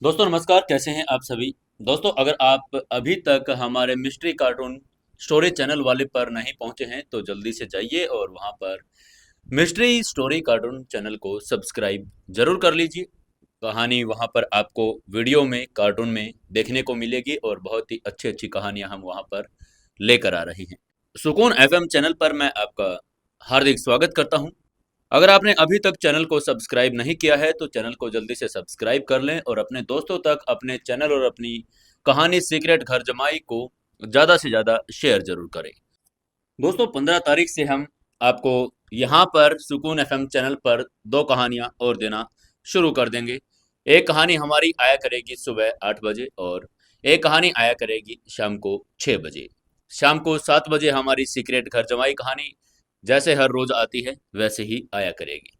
दोस्तों नमस्कार, कैसे हैं आप सभी। दोस्तों अगर आप अभी तक हमारे मिस्ट्री कार्टून स्टोरी चैनल वाले पर नहीं पहुंचे हैं तो जल्दी से जाइए और वहां पर मिस्ट्री स्टोरी कार्टून चैनल को सब्सक्राइब जरूर कर लीजिए। कहानी वहां पर आपको वीडियो में कार्टून में देखने को मिलेगी और बहुत ही अच्छी अच्छी कहानियां हम वहां पर लेकर आ रहे हैं। सुकून एफएम चैनल पर मैं आपका हार्दिक स्वागत करता हूं। अगर आपने अभी तक चैनल को सब्सक्राइब नहीं किया है तो चैनल को जल्दी से सब्सक्राइब कर लें और अपने दोस्तों तक अपने चैनल और अपनी कहानी सीक्रेट घर जमाई को ज़्यादा से ज़्यादा शेयर जरूर करें। दोस्तों 15 तारीख से हम आपको यहाँ पर सुकून एफएम चैनल पर दो कहानियाँ और देना शुरू कर देंगे। एक कहानी हमारी आया करेगी सुबह 8 बजे और एक कहानी आया करेगी शाम को 6 बजे। शाम को 7 बजे हमारी सीक्रेट घर जमाई कहानी जैसे हर रोज आती है वैसे ही आया करेगी।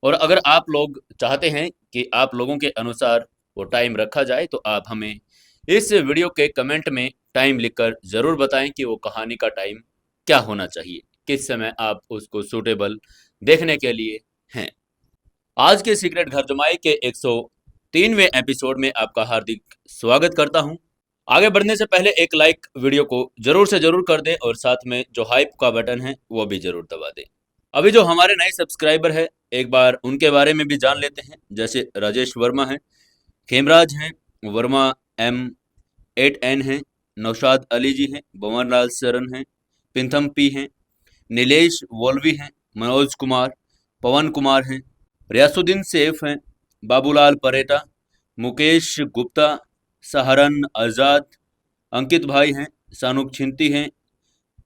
और अगर आप लोग चाहते हैं कि आप लोगों के अनुसार वो टाइम रखा जाए तो आप हमें इस वीडियो के कमेंट में टाइम लिखकर ज़रूर बताएं कि वो कहानी का टाइम क्या होना चाहिए, किस समय आप उसको सूटेबल देखने के लिए हैं। आज के सीक्रेट घर जमाई के 103वें एपिसोड में आपका हार्दिक स्वागत करता हूं। आगे बढ़ने से पहले एक लाइक वीडियो को जरूर से जरूर कर दें और साथ में जो हाइप का बटन है वो भी जरूर दबा दें। अभी जो हमारे नए सब्सक्राइबर है एक बार उनके बारे में भी जान लेते हैं। जैसे राजेश वर्मा है, खेमराज हैं, वर्मा M8N हैं, नौशाद अली जी हैं, भंवरलाल सरन हैं, पिंथम पी हैं, नीलेश वोल्वी हैं, मनोज कुमार, पवन कुमार हैं, रियासुद्दीन सैफ हैं, बाबूलाल परेटा, मुकेश गुप्ता, सहारन आज़ाद, अंकित भाई हैं, सानुक छिंती हैं,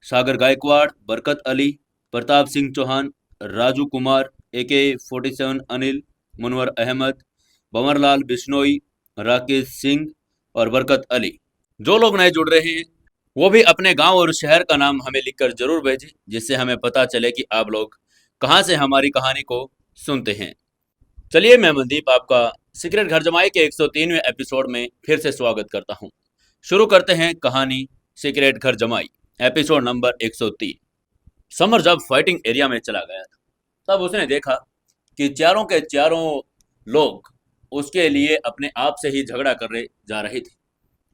सागर गायकवाड़, बरकत अली, प्रताप सिंह चौहान, राजू कुमार AK47 अनिल, मुनवर अहमद, भंवरलाल बिश्नोई, राकेश सिंह और बरकत अली। जो लोग नए जुड़ रहे हैं वो भी अपने गांव और शहर का नाम हमें लिखकर जरूर भेजें, जिससे हमें पता चले कि आप लोग कहां से हमारी कहानी को सुनते हैं। चलिए मैं मनदीप आपका सीक्रेट घर जमाई के 103वें एपिसोड में फिर से स्वागत करता हूं। शुरू करते हैं कहानी सीक्रेट घर जमाई एपिसोड नंबर 103। समर जब फाइटिंग एरिया में चला गया था तब उसने देखा कि चारों के चारों लोग उसके लिए अपने आप से ही झगड़ा करने जा रहे थे।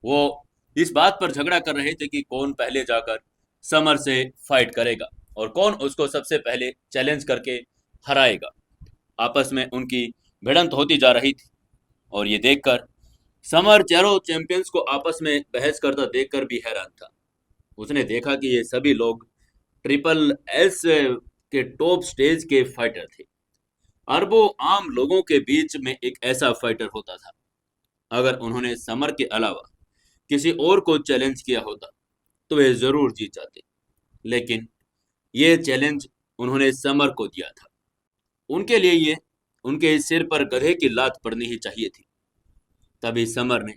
वो इस बात पर झगड़ा कर रहे थे कि कौन पहले जाकर समर से फाइट करेगा और कौन उसको सबसे पहले चैलेंज करके हराएगा। आपस में उनकी भिड़ंत होती जा रही थी और ये देखकर समर चारों चैंपियंस को आपस में बहस करता देखकर भी हैरान था। उसने देखा कि ये सभी लोग ट्रिपल S के टॉप स्टेज के फाइटर थे। अरबों आम लोगों के बीच में एक ऐसा फाइटर होता था। अगर उन्होंने समर के अलावा किसी और को चैलेंज किया होता तो वे जरूर जीत जाते, लेकिन ये चैलेंज उन्होंने समर को दिया था। उनके लिए ये उनके सिर पर गधे की लात पड़नी ही चाहिए थी। तभी समर ने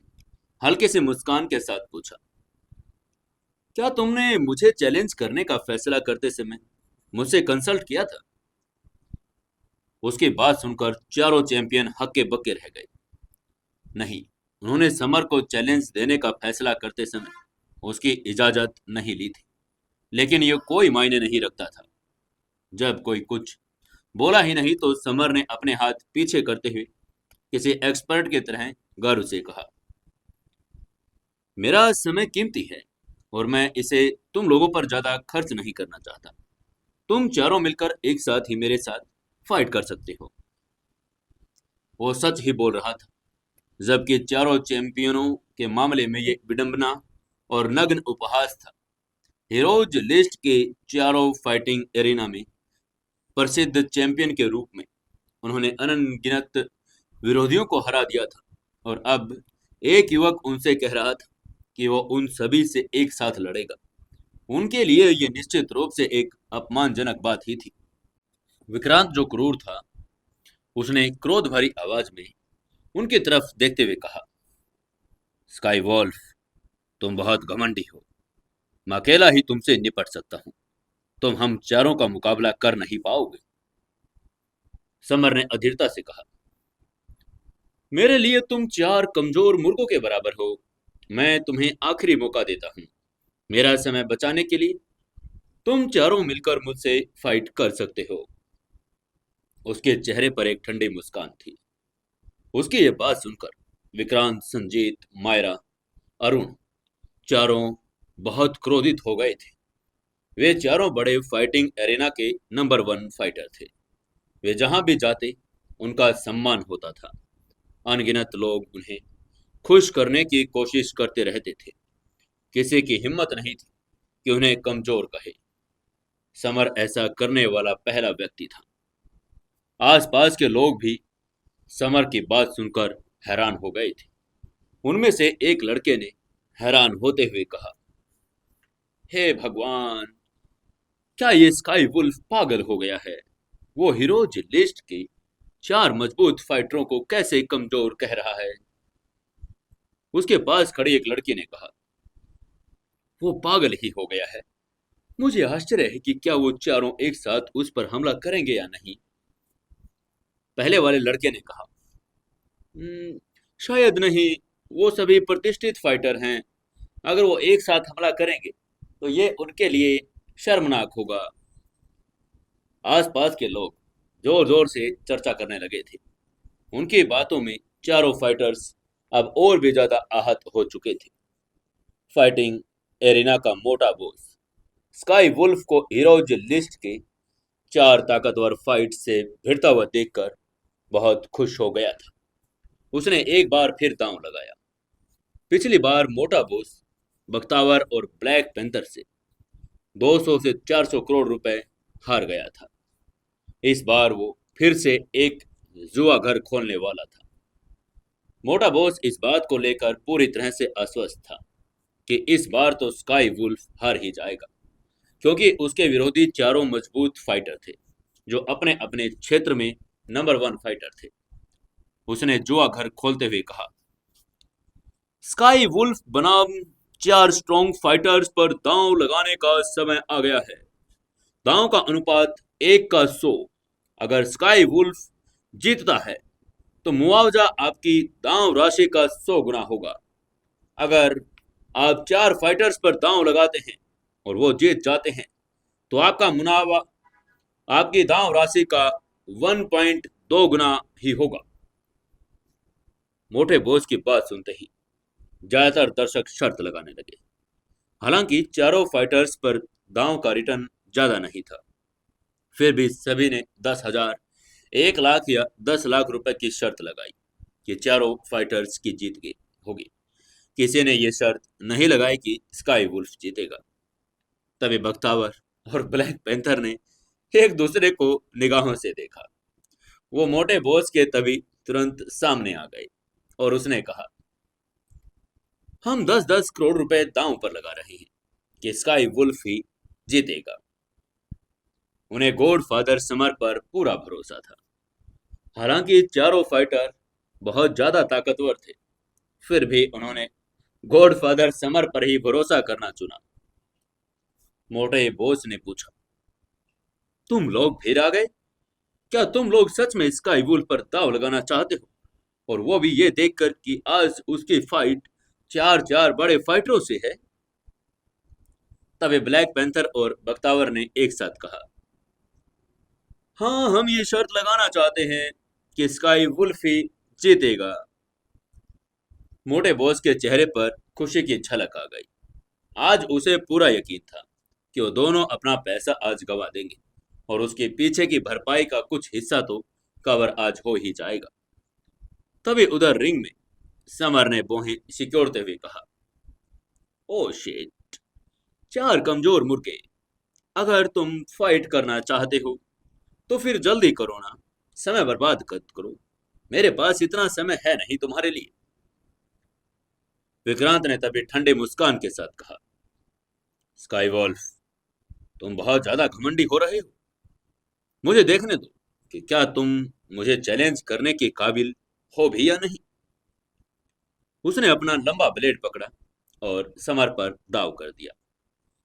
हल्के से मुस्कान के साथ पूछा, क्या तुमने मुझे चैलेंज करने का फैसला करते समय मुझसे कंसल्ट किया था? उसकी बात सुनकर चारों चैंपियन हक्के बक्के रह गए। नहीं, उन्होंने समर को चैलेंज देने का फैसला करते समय उसकी इजाजत नहीं ली थी, लेकिन ये कोई मायने नहीं रखता था। जब कोई कुछ बोला ही नहीं तो समर ने अपने हाथ पीछे करते हुए किसी एक्सपर्ट की तरह गर्व से कहा, मेरा समय कीमती है और मैं इसे तुम लोगों पर ज्यादा खर्च नहीं करना चाहता। तुम चारों मिलकर एक साथ ही मेरे साथ फाइट कर सकते हो। वो सच ही बोल रहा था, जबकि चारों चैंपियनों के मामले में ये विडंबना और नग्न उपहास था। हीरोज लिस्ट के चारों फाइटिंग एरिना में प्रसिद्ध चैंपियन के रूप में उन्होंने अनगिनत विरोधियों को हरा दिया था और अब एक युवक उनसे कह रहा था कि वो उन सभी से एक साथ लड़ेगा। उनके लिए ये निश्चित रूप से एक अपमानजनक बात ही थी। विक्रांत जो क्रूर था उसने क्रोध भरी आवाज में उनकी तरफ देखते हुए कहा, स्काई वॉल्फ, तुम बहुत घमंडी हो। मैं अकेला ही तुमसे निपट सकता हूँ। तुम हम चारों का मुकाबला कर नहीं पाओगे। समर ने अधीरता से कहा, मेरे लिए तुम चार कमजोर मुर्गों के बराबर हो। मैं तुम्हें आखिरी मौका देता हूँ। मेरा समय बचाने के लिए तुम चारों मिलकर मुझसे फाइट कर सकते हो। उसके चेहरे पर एक ठंडी मुस्कान थी। उसकी ये बात सुनकर विक्रांत, संजीत, मायरा, अरुण चारों बहुत क्रोधित हो गए थे। वे चारों बड़े फाइटिंग एरेना के नंबर वन फाइटर थे। वे जहां भी जाते उनका सम्मान होता था। अनगिनत लोग उन्हें खुश करने की कोशिश करते रहते थे। किसी की हिम्मत नहीं थी कि उन्हें कमजोर कहे। समर ऐसा करने वाला पहला व्यक्ति था। आसपास के लोग भी समर की बात सुनकर हैरान हो गए थे। उनमें से एक लड़के ने हैरान होते हुए कहा, हे भगवान, क्या ये स्काई वुल्फ पागल हो गया है? वो हीरोज लिस्ट के चार मजबूत फाइटरों को कैसे कमजोर कह रहा है? उसके पास खड़ी एक लड़की ने कहा, वो पागल ही हो गया है। मुझे आश्चर्य है कि क्या वो चारों एक साथ उस पर हमला करेंगे या नहीं। पहले वाले लड़के ने कहा, "हम्म, शायद नहीं। वो सभी प्रतिष्ठित फाइटर हैं। अगर वो एक साथ हमला करेंगे तो ये उनके लिए शर्मनाक होगा।" आसपास के लोग जोर जोर से चर्चा करने लगे थे। उनकी बातों में चारों फाइटर्स अब और भी ज्यादा आहत हो चुके थे। फाइटिंग एरिना का मोटा बॉस स्काई वुल्फ को हीरोज लिस्ट के चार ताकतवर फाइट से भिड़ता हुआ देखकर बहुत खुश हो गया था। उसने एक बार फिर दांव लगाया। पिछली बार मोटा बॉस बख्तावर और ब्लैक पैंथर से 200 से 400 करोड़ रुपए हार गया था। इस बार वो फिर से एक जुआ घर खोलने वाला था। मोटा बॉस इस बात को लेकर पूरी तरह से अस्वस्थ था कि इस बार तो स्काई वुल्फ हार ही जाएगा, क्योंकि उसके विरोधी चारों मजबूत फाइटर थे जो अपने अपने क्षेत्र में नंबर वन फाइटर थे। उसने जुआ घर खोलते हुए कहा, स्काई वुल्फ बनाम चार स्ट्रॉन्ग फाइटर्स पर दांव लगाने का समय आ गया है। दांव का अनुपात 1 का 100। अगर स्काई वुल्फ जीतता है तो मुआवजा आपकी दांव राशि का 100 गुना होगा। अगर आप चार फाइटर्स पर दांव लगाते हैं और वो जीत जाते हैं तो आपका मुनाफा आपकी दांव राशि का 1.2 गुना ही होगा। मोटे बोझ की बात सुनते ही ज्यादातर दर्शक शर्त लगाने लगे। हालांकि चारों फाइटर्स पर दांव का रिटर्न ज्यादा नहीं था, फिर भी सभी ने 10,000, 1 लाख या 10 लाख रुपए की शर्त लगाई कि चारों फाइटर्स की जीत गई होगी। किसी ने यह शर्त नहीं लगाई कि स्काई वुल्फ जीतेगा। तभी बख्तावर और ब्लैक पैंथर ने एक दूसरे को निगाहों से देखा। वो मोटे बॉस के तभी तुरंत सामने आ गए और उसने कहा, हम 10-10 करोड़ रुपए दांव पर लगा रहे हैं कि स्काई वुल्फ ही जीतेगा। उन्हें गॉड फादर समर पर पूरा भरोसा था। हालांकि चारों फाइटर बहुत ज्यादा ताकतवर थे, फिर भी उन्होंने गॉड फादर समर पर ही भरोसा करना चुना। मोटे बॉस ने पूछा, तुम लोग फिर आ गए? क्या तुम लोग सच में स्काई वुल्फ पर दांव लगाना चाहते हो, और वो भी ये देखकर कि आज उसकी फाइट चार चार बड़े फाइटरों से है? तभी ब्लैक पैंथर और बख्तावर ने एक साथ कहा, हाँ, हम ये शर्त लगाना चाहते हैं कि स्काई वुल्फ ही जीतेगा। मोटे बॉस के चेहरे पर खुशी की झलक आ गई। आज उसे पूरा यकीन था कि वो दोनों अपना पैसा आज गवा देंगे और उसके पीछे की भरपाई का कुछ हिस्सा तो कवर आज हो ही जाएगा। तभी उधर रिंग में समर ने बोहें सिकोड़ते हुए कहा, ओ शिट, चार कमजोर मुर्गे। अगर तुम फाइट करना चाहते हो तो फिर जल्दी करो ना, समय बर्बाद मत करो। मेरे पास इतना समय है नहीं तुम्हारे लिए। विक्रांत ने तभी ठंडे मुस्कान के साथ कहा, स्काई वॉल्फ, तुम बहुत ज्यादा घमंडी हो रहे हो। मुझे देखने दो कि क्या तुम मुझे चैलेंज करने के काबिल हो भी या नहीं। उसने अपना लंबा ब्लेड पकड़ा और समर पर दाव कर दिया।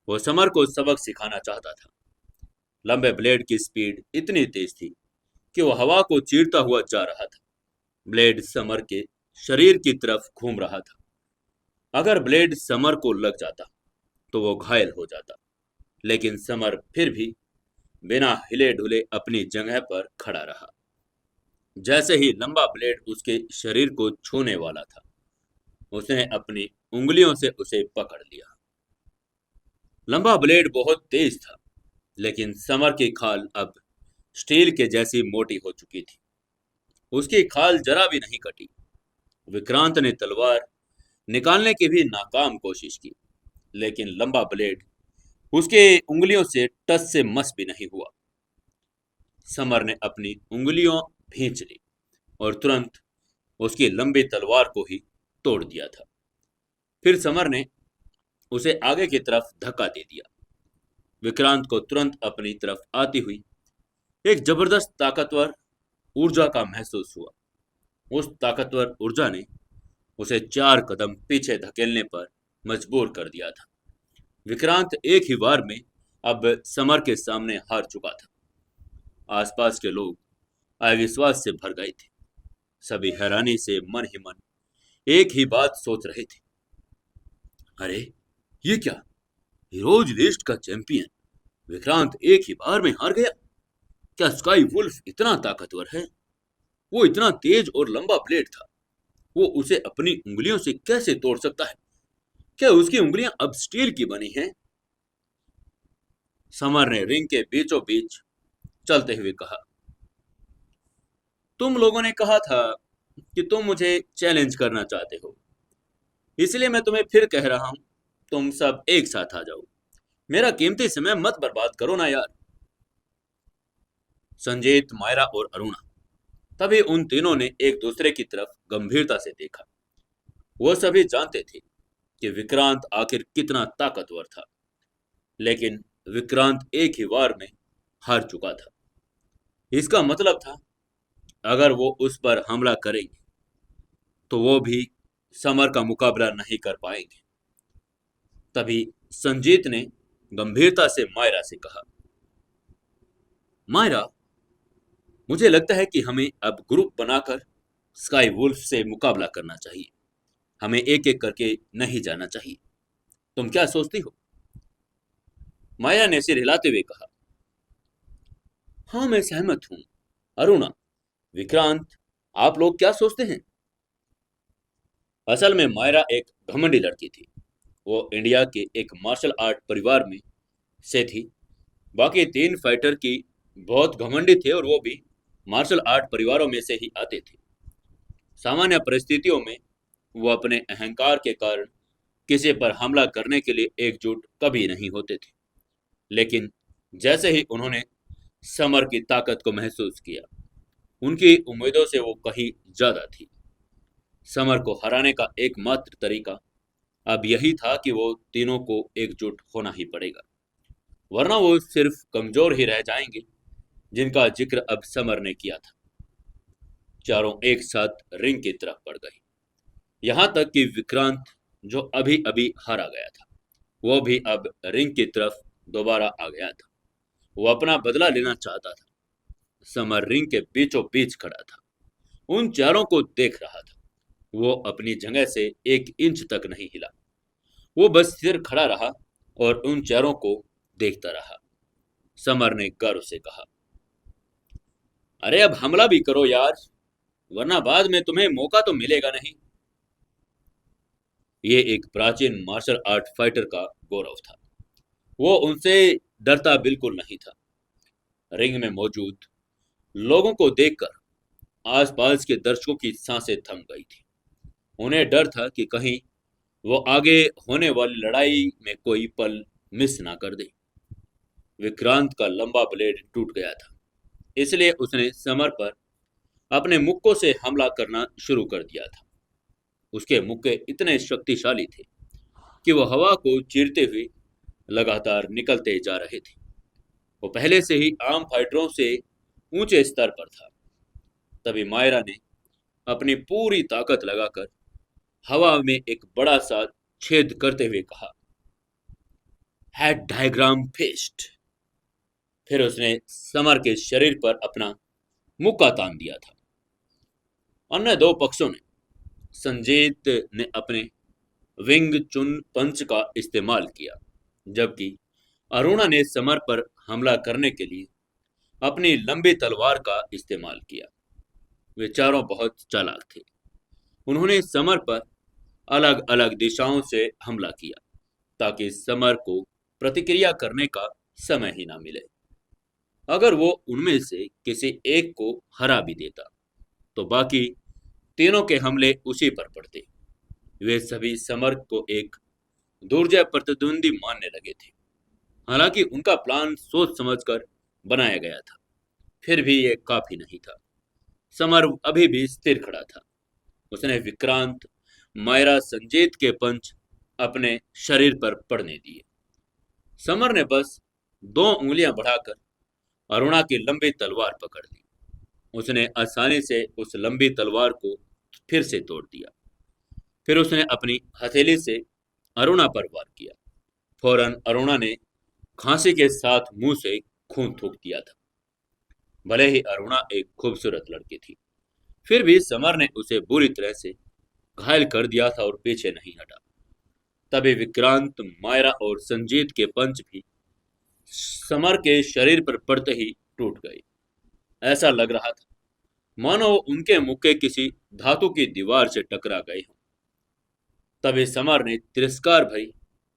वो समर को सबक सिखाना चाहता था। लंबे ब्लेड की स्पीड इतनी तेज थी कि वो हवा को चीरता हुआ जा रहा था। ब्लेड समर के शरीर की तरफ घूम रहा था। अगर ब्लेड समर को लग जाता तो वो घायल हो जाता, लेकिन समर फिर भी बिना हिले ढुले अपनी जगह पर खड़ा रहा। जैसे ही लंबा ब्लेड उसके शरीर को छूने वाला था, उसने अपनी उंगलियों से उसे पकड़ लिया। लंबा ब्लेड बहुत तेज था, लेकिन समर की खाल अब स्टील के जैसी मोटी हो चुकी थी। उसकी खाल जरा भी नहीं कटी। विक्रांत ने तलवार निकालने की भी नाकाम कोशिश की, लेकिन लंबा ब्लेड उसके उंगलियों से टस से मस भी नहीं हुआ। समर ने अपनी उंगलियों भींच ली और तुरंत उसकी लंबी तलवार को ही तोड़ दिया था। फिर समर ने उसे आगे की तरफ धक्का दे दिया। विक्रांत को तुरंत अपनी तरफ आती हुई एक जबरदस्त ताकतवर ऊर्जा का महसूस हुआ। उस ताकतवर ऊर्जा ने उसे 4 कदम पीछे धकेलने पर मजबूर कर दिया था। विक्रांत एक ही बार में अब समर के सामने हार चुका था। आसपास के लोग अविश्वास से भर गए थे। सभी हैरानी से मन ही मन एक ही बात सोच रहे थे। अरे, ये क्या? हीरोज लिस्ट का चैंपियन विक्रांत एक ही बार में हार गया? क्या स्काई वुल्फ इतना ताकतवर है? वो इतना तेज और लंबा ब्लेड था, वो उसे अपनी उंगलियों से कैसे तोड़ सकता है? क्या उसकी उंगलियां अब स्टील की बनी हैं? समर ने रिंग के बीचों बीच चलते हुए कहा, तुम लोगों ने कहा था कि तुम मुझे चैलेंज करना चाहते हो, इसलिए मैं तुम्हें फिर कह रहा हूं, तुम सब एक साथ आ जाओ। मेरा कीमती समय मत बर्बाद करो ना यार। संजीत, मायरा और अरुणा, तभी उन तीनों ने एक दूसरे की तरफ गंभीरता से देखा। वो सभी जानते थे कि विक्रांत आखिर कितना ताकतवर था, लेकिन विक्रांत एक ही वार में हार चुका था। इसका मतलब था, अगर वो उस पर हमला करेंगे तो वो भी समर का मुकाबला नहीं कर पाएंगे। तभी संजीत ने गंभीरता से मायरा से कहा, मायरा, मुझे लगता है कि हमें अब ग्रुप बनाकर स्काई वुल्फ से मुकाबला करना चाहिए। हमें एक एक करके नहीं जाना चाहिए। तुम क्या सोचती हो? माया ने सिर हिलाते हुए कहा, हाँ, मैं सहमत हूं। अरुणा, विक्रांत, आप लोग क्या सोचते हैं? असल में मायरा एक घमंडी लड़की थी। वो इंडिया के एक मार्शल आर्ट परिवार में से थी। बाकी 3 फाइटर की बहुत घमंडी थे और वो भी मार्शल आर्ट परिवारों में से ही आते थे। सामान्य परिस्थितियों में वो अपने अहंकार के कारण किसी पर हमला करने के लिए एकजुट कभी नहीं होते थे। लेकिन जैसे ही उन्होंने समर की ताकत को महसूस किया, उनकी उम्मीदों से वो कहीं ज्यादा थी। समर को हराने का एकमात्र तरीका अब यही था कि वो तीनों को एकजुट होना ही पड़ेगा, वरना वो सिर्फ कमजोर ही रह जाएंगे, जिनका जिक्र अब समर ने किया था। चारों एक साथ रिंग की तरफ बढ़ गए। यहां तक कि विक्रांत, जो अभी अभी हारा गया था, वो भी अब रिंग की तरफ दोबारा आ गया था। वो अपना बदला लेना चाहता था। समर रिंग के बीचों बीच खड़ा था, उन चारों को देख रहा था। वो अपनी जगह से 1 इंच तक नहीं हिला। वो बस सिर खड़ा रहा और उन चारों को देखता रहा। समर ने गर्व से कहा, अरे अब हमला भी करो यार, वरना बाद में तुम्हें मौका तो मिलेगा नहीं। ये एक प्राचीन मार्शल आर्ट फाइटर का गौरव था। वो उनसे डरता बिल्कुल नहीं था। रिंग में मौजूद लोगों को देखकर आसपास के दर्शकों की सांसें थम गई थी। उन्हें डर था कि कहीं वो आगे होने वाली लड़ाई में कोई पल मिस ना कर दे। विक्रांत का लंबा ब्लेड टूट गया था, इसलिए उसने समर पर अपने मुक्कों से हमला करना शुरू कर दिया था। उसके मुक्के इतने शक्तिशाली थे कि वो हवा को चीरते हुए लगातार निकलते जा रहे थे। वो पहले से ही आम फाइटरों से ऊंचे स्तर पर था। तभी मायरा ने अपनी पूरी ताकत लगाकर हवा में एक बड़ा सा छेद करते हुए कहा, हेड डायग्राम फिस्ट। फिर उसने समर के शरीर पर अपना मुक्का तान दिया था। अन्य दो पक्षों ने, संजीत ने अपने विंग चुन पंच का इस्तेमाल किया, जबकि अरुणा ने समर पर हमला करने के लिए अपनी लंबी तलवार का इस्तेमाल किया। वे चारों बहुत चालाक थे। उन्होंने समर पर अलग अलग दिशाओं से हमला किया ताकि समर को प्रतिक्रिया करने का समय ही ना मिले। अगर वो उनमें से किसी एक को हरा भी देता तो बाकी तीनों के हमले उसी पर पड़ते। वे सभी समर को एक दुर्जय प्रतिद्वंदी मानने लगे थे। हालांकि उनका प्लान सोच समझकर बनाया गया था, फिर भी ये काफी नहीं था। समर अभी भी स्थिर खड़ा था। उसने विक्रांत, मायरा, संजीत के पंच अपने शरीर पर पड़ने दिए। समर ने बस दो उंगलियां बढ़ाकर अरुणा की लंबी तलवार पकड़ ली। उसने आसानी से उस लंबी तलवार को फिर से तोड़ दिया। फिर उसने अपनी हथेली से अरुणा पर वार किया। फौरन अरुणा ने खांसी के साथ मुंह से खून थूक दिया था। भले ही अरुणा एक खूबसूरत लड़की थी, फिर भी समर ने उसे बुरी तरह से घायल कर दिया था और पीछे नहीं हटा। तभी विक्रांत, मायरा और संजीत के पंच भी समर के शरीर पर पड़ते ही टूट गए। ऐसा लग रहा था मानो उनके मुक्के किसी धातु की दीवार से टकरा गए हों। तभी समर ने तिरस्कार भरी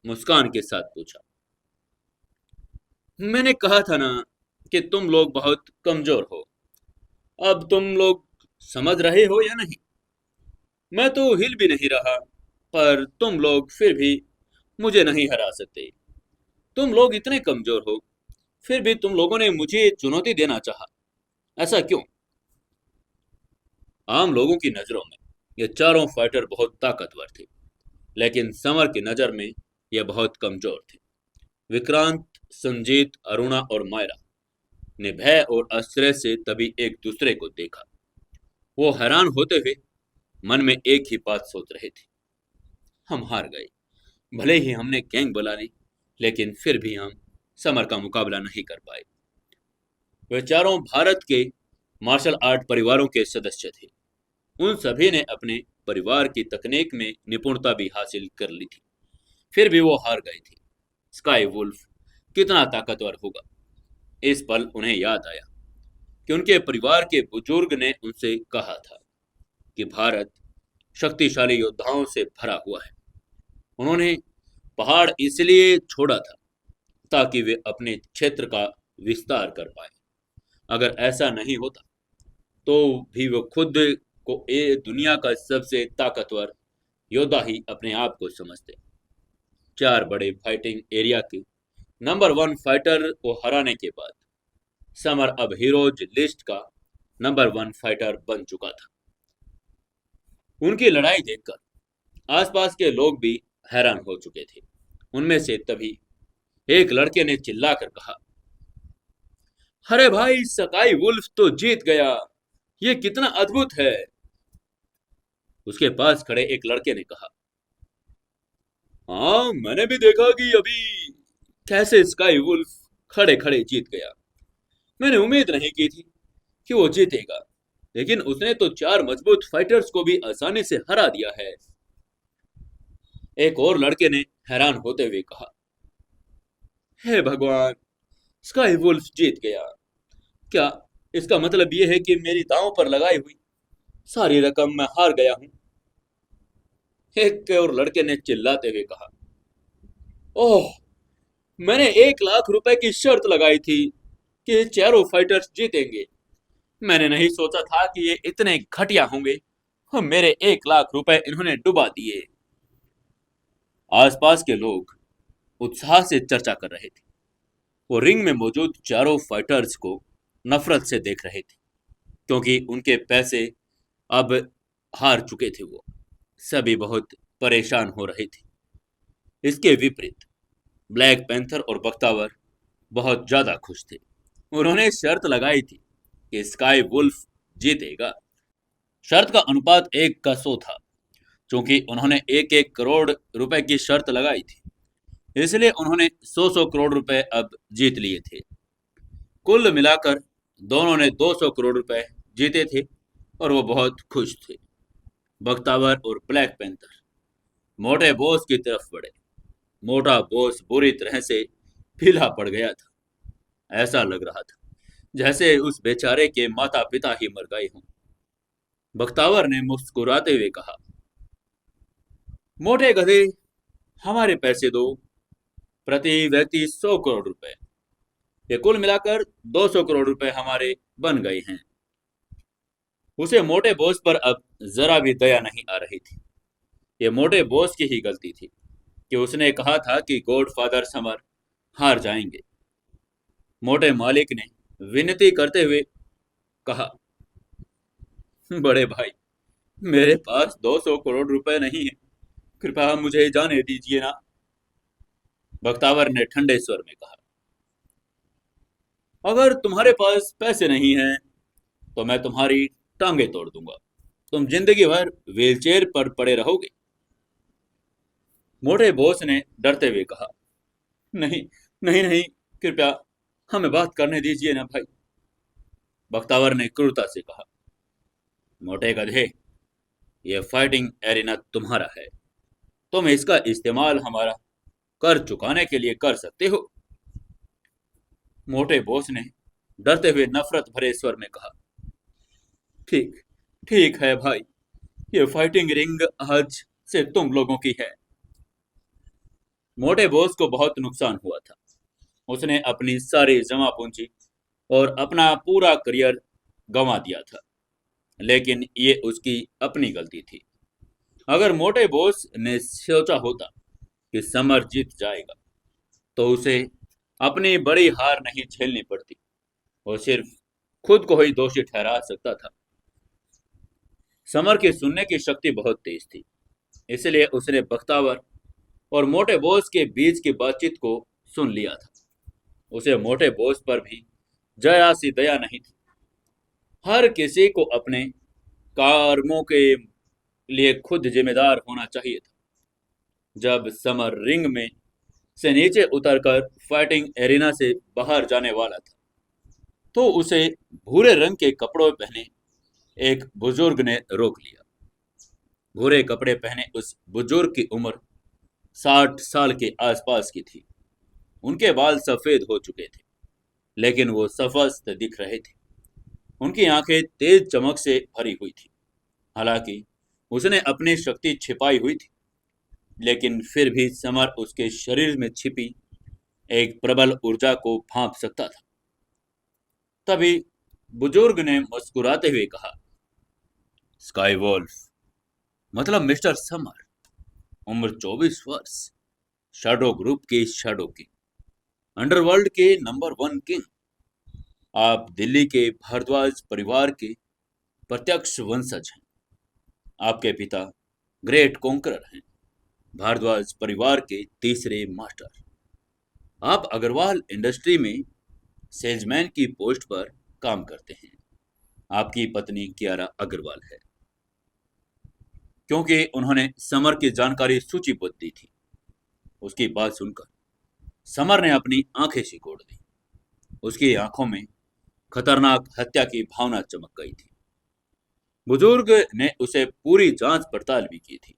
मुस्कान के साथ पूछा, मैंने कहा था ना कि तुम लोग बहुत कमजोर हो। अब तुम लोग समझ रहे हो या नहीं? मैं तो हिल भी नहीं रहा, पर तुम लोग फिर भी मुझे नहीं हरा सकते। तुम लोग इतने कमजोर हो, फिर भी तुम लोगों ने मुझे चुनौती देना चाहा। ऐसा क्यों? आम लोगों की नजरों में ये चारों फाइटर बहुत ताकतवर थे, लेकिन समर की नजर में ये बहुत कमजोर थे। विक्रांत, संजीत, अरुणा और मायरा ने भय और आश्चर्य से तभी एक दूसरे को देखा। वो हैरान होते हुए मन में एक ही बात सोच रहे थे, हम हार गए। भले ही हमने गैंग बुला ली, लेकिन फिर भी हम समर का मुकाबला नहीं कर पाए। वे चारों भारत के मार्शल आर्ट परिवारों के सदस्य थे। उन सभी ने अपने परिवार की तकनीक में निपुणता भी हासिल कर ली थी, फिर भी वो हार गए थे। स्काई वुल्फ कितना ताकतवर होगा। इस पल उन्हें याद आया कि उनके परिवार के बुजुर्ग ने उनसे कहा था कि भारत शक्तिशाली योद्धाओं से भरा हुआ है। उन्होंने पहाड़ इसलिए छोड़ा था ताकि वे अपने क्षेत्र का विस्तार कर पाए। अगर ऐसा नहीं होता तो भी वो खुद को दुनिया का सबसे ताकतवर योद्धा ही अपने आप को समझते। चार बड़े फाइटिंग एरिया के नंबर वन फाइटर को हराने के बाद समर अब हीरोज लिस्ट का नंबर वन फाइटर बन चुका था। उनकी लड़ाई देखकर आसपास के लोग भी हैरान हो चुके थे। उनमें से तभी एक लड़के ने चिल्लाकर कहा, अरे भाई, स्काई वुल्फ तो जीत गया। ये कितना अद्भुत है। उसके पास खड़े एक लड़के ने कहा, हाँ, मैंने भी देखा कि अभी कैसे स्काई वुल्फ खड़े खड़े जीत गया। मैंने उम्मीद नहीं की थी कि वो जीतेगा, लेकिन उसने तो चार मजबूत फाइटर्स को भी आसानी से हरा दिया है। एक और लड़के ने हैरान होते हुए कहा, हे भगवान, स्काई वुल्फ जीत गया। क्या इसका मतलब यह है कि मेरी दांव पर लगाई हुई सारी रकम मैं हार गया हूं? एक और लड़के ने चिल्लाते हुए कहा, ओह, मैंने 1 लाख रुपए की शर्त लगाई थी कि ये चारों फाइटर्स जीतेंगे। मैंने नहीं सोचा था कि ये इतने घटिया होंगे और मेरे 1 लाख रुपए इन्होंने डुबा दिए। आसपास के लोग उत्साह से चर्चा कर रहे थे। वो रिंग में मौजूद चारों फाइटर्स को नफरत से देख रहे थे, क्योंकि उनके पैसे अब हार चुके थे। वो सभी बहुत परेशान हो रहे थे। इसके विपरीत ब्लैक पैंथर और बख्तावर बहुत ज्यादा खुश थे। उन्होंने शर्त लगाई थी कि स्काई वुल्फ जीतेगा। शर्त का अनुपात 1 का 100 था। क्योंकि उन्होंने 1-1 करोड़ रुपए की शर्त लगाई थी, इसलिए उन्होंने 100-100 करोड़ रुपए अब जीत लिए थे। कुल मिलाकर दोनों ने 200 करोड़ रुपए जीते थे और वो बहुत खुश थे। बख्तावर और ब्लैक पैंथर मोटे बॉस की तरफ बढ़े। मोटा बॉस बुरी तरह से पीला पड़ गया था। ऐसा लग रहा था जैसे उस बेचारे के माता पिता ही मर गए हों। बख्तावर ने मुस्कुराते हुए कहा, मोटे गधे, हमारे पैसे दो। प्रति व्यक्ति 100 करोड़ रुपए। ये कुल मिलाकर 200 करोड़ रुपए हमारे बन गए हैं। उसे मोटे बॉस पर अब जरा भी दया नहीं आ रही थी। ये मोटे बॉस की ही गलती थी कि उसने कहा था कि गॉडफादर समर हार जाएंगे। मोटे मालिक ने विनती करते हुए कहा, बड़े भाई, मेरे पास 200 करोड़ रुपए नहीं है, कृपया मुझे जाने दीजिए ना। बख्तावर ने ठंडे स्वर में कहा, अगर तुम्हारे पास पैसे नहीं हैं तो मैं तुम्हारी टांगे तोड़ दूंगा। तुम जिंदगी भर व्हीलचेयर पर पड़े रहोगे। मोटे बॉस ने डरते हुए कहा, नहीं नहीं नहीं, कृपया हमें बात करने दीजिए ना भाई। बख्तावर ने क्रूरता से कहा, मोटे गधे, ये फाइटिंग एरिना तुम्हारा है। तुम इसका इस्तेमाल हमारा कर चुकाने के लिए कर सकते हो। मोटे बॉस ने डरते हुए नफरत भरे स्वर में कहा, ठीक ठीक है भाई, ये फाइटिंग रिंग आज से तुम लोगों की है। मोटे बॉस को बहुत नुकसान हुआ था। उसने अपनी सारी जमा पूंजी और अपना पूरा करियर गंवा दिया था, लेकिन ये उसकी अपनी गलती थी। अगर मोटे बॉस ने सोचा होता कि समर जीत जाएगा तो उसे अपनी बड़ी हार नहीं झेलनी पड़ती। वो सिर्फ खुद को ही दोषी ठहरा सकता था। समर की सुनने की शक्ति बहुत तेज थी, इसलिए उसने बख्तावर और मोटे बॉस के बीच की बातचीत को सुन लिया था। उसे मोटे बॉस पर भी जरा सी दया नहीं थी। हर किसी को अपने कर्मों के लिए खुद जिम्मेदार होना चाहिए था। जब समर रिंग में से नीचे उतरकर फाइटिंग एरिना से बाहर जाने वाला था तो उसे भूरे रंग के कपड़ों पहने एक बुजुर्ग ने रोक लिया। भूरे कपड़े पहने उस बुजुर्ग की उम्र 60 साल के आसपास की थी। उनके बाल सफेद हो चुके थे, लेकिन वो स्वस्थ दिख रहे थे। उनकी आंखें तेज चमक से भरी हुई थी। हालांकि उसने अपनी शक्ति छिपाई हुई थी, लेकिन फिर भी समर उसके शरीर में छिपी एक प्रबल ऊर्जा को भांप सकता था। तभी बुजुर्ग ने मुस्कुराते हुए कहा, स्काई वॉल्फ, मतलब मिस्टर समर, उम्र 24 वर्ष, शैडो ग्रुप के शैडो किंग, अंडरवर्ल्ड के नंबर 1 किंग। आप दिल्ली के भारद्वाज परिवार के प्रत्यक्ष वंशज हैं। आपके पिता ग्रेट कॉन्करर हैं, भारद्वाज परिवार के तीसरे मास्टर। आप अग्रवाल इंडस्ट्री में सेल्समैन की पोस्ट पर काम करते हैं। आपकी पत्नी कियारा अग्रवाल है। क्योंकि उन्होंने समर की जानकारी सूचीबद्ध दी थी, उसकी बात सुनकर समर ने अपनी आंखें सिकोड़ दी। उसकी आंखों में खतरनाक हत्या की भावना चमक गई थी। बुजुर्ग ने उसे पूरी जांच पड़ताल भी की थी।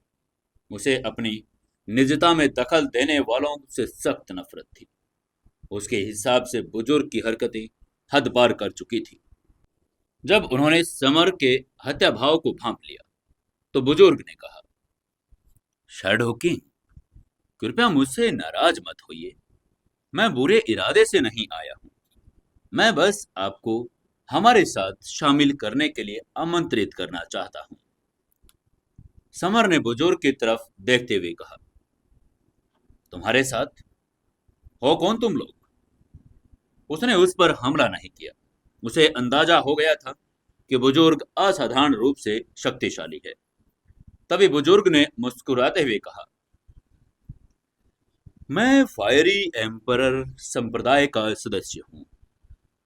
उसे अपनी निजता में दखल देने वालों से सख्त नफरत थी। उसके हिसाब से बुजुर्ग की हरकतें हद पार कर चुकी थी। जब उन्होंने समर के हत्या भाव को भांप लिया तो बुजुर्ग ने कहा, शैडो किंग, कृपया मुझसे नाराज मत होइए। मैं बुरे इरादे से नहीं आया हूं। मैं बस आपको हमारे साथ शामिल करने के लिए आमंत्रित करना चाहता हूं। समर ने बुजुर्ग की तरफ देखते हुए कहा, तुम्हारे साथ? हो कौन तुम लोग? उसने उस पर हमला नहीं किया। उसे अंदाजा हो गया था कि बुजुर्ग असाधारण रूप से शक्तिशाली है। तभी बुजुर्ग ने मुस्कुराते हुए कहा, मैं फायरी एम्परर संप्रदाय का सदस्य हूं।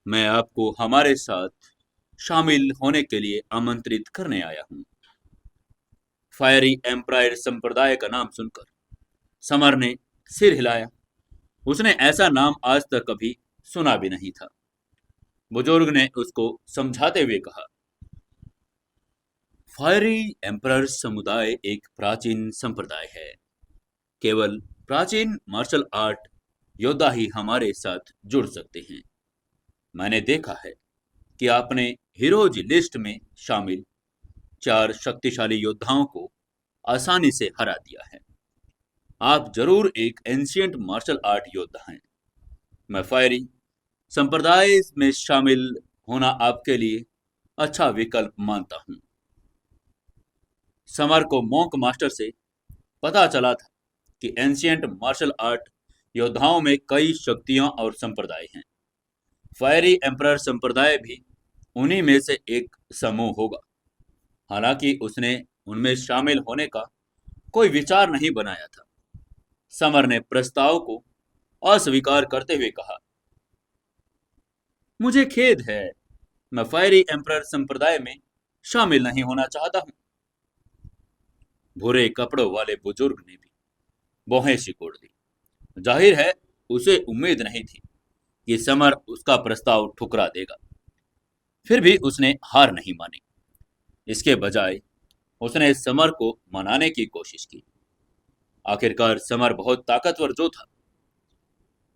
मैं आपको हमारे साथ शामिल होने के लिए आमंत्रित करने आया हूं। फायरी एम्पायर संप्रदाय का नाम सुनकर समर ने सिर हिलाया। उसने ऐसा नाम आज तक कभी सुना भी नहीं था। बुजुर्ग ने उसको समझाते हुए कहा, फायरी एम्परर समुदाय एक प्राचीन संप्रदाय है। केवल प्राचीन मार्शल आर्ट योद्धा ही हमारे साथ जुड़ सकते हैं। मैंने देखा है कि आपने हीरोज लिस्ट में शामिल 4 शक्तिशाली योद्धाओं को आसानी से हरा दिया है। आप जरूर एक एंशियंट मार्शल आर्ट योद्धा हैं। मैं फायरी संप्रदाय में शामिल होना आपके लिए अच्छा विकल्प मानता हूं। समर को मॉन्क मास्टर से पता चला था कि एंशियंट मार्शल आर्ट योद्धाओं में कई शक्तियां और संप्रदाय हैं। फायरी एम्परर संप्रदाय भी उन्हीं में से एक समूह होगा। हालांकि उसने उनमें शामिल होने का कोई विचार नहीं बनाया था। समर ने प्रस्ताव को अस्वीकार करते हुए कहा, मुझे खेद है, मैं फायरी एम्परर संप्रदाय में शामिल नहीं होना चाहता हूं। भूरे कपड़ों वाले बुजुर्ग ने भी भौहें सिकोड़ दी। जाहिर है उसे उम्मीद नहीं थी कि समर उसका प्रस्ताव ठुकरा देगा। फिर भी उसने हार नहीं मानी। इसके बजाय उसने समर को मनाने की कोशिश की। आखिरकार समर बहुत ताकतवर जो था,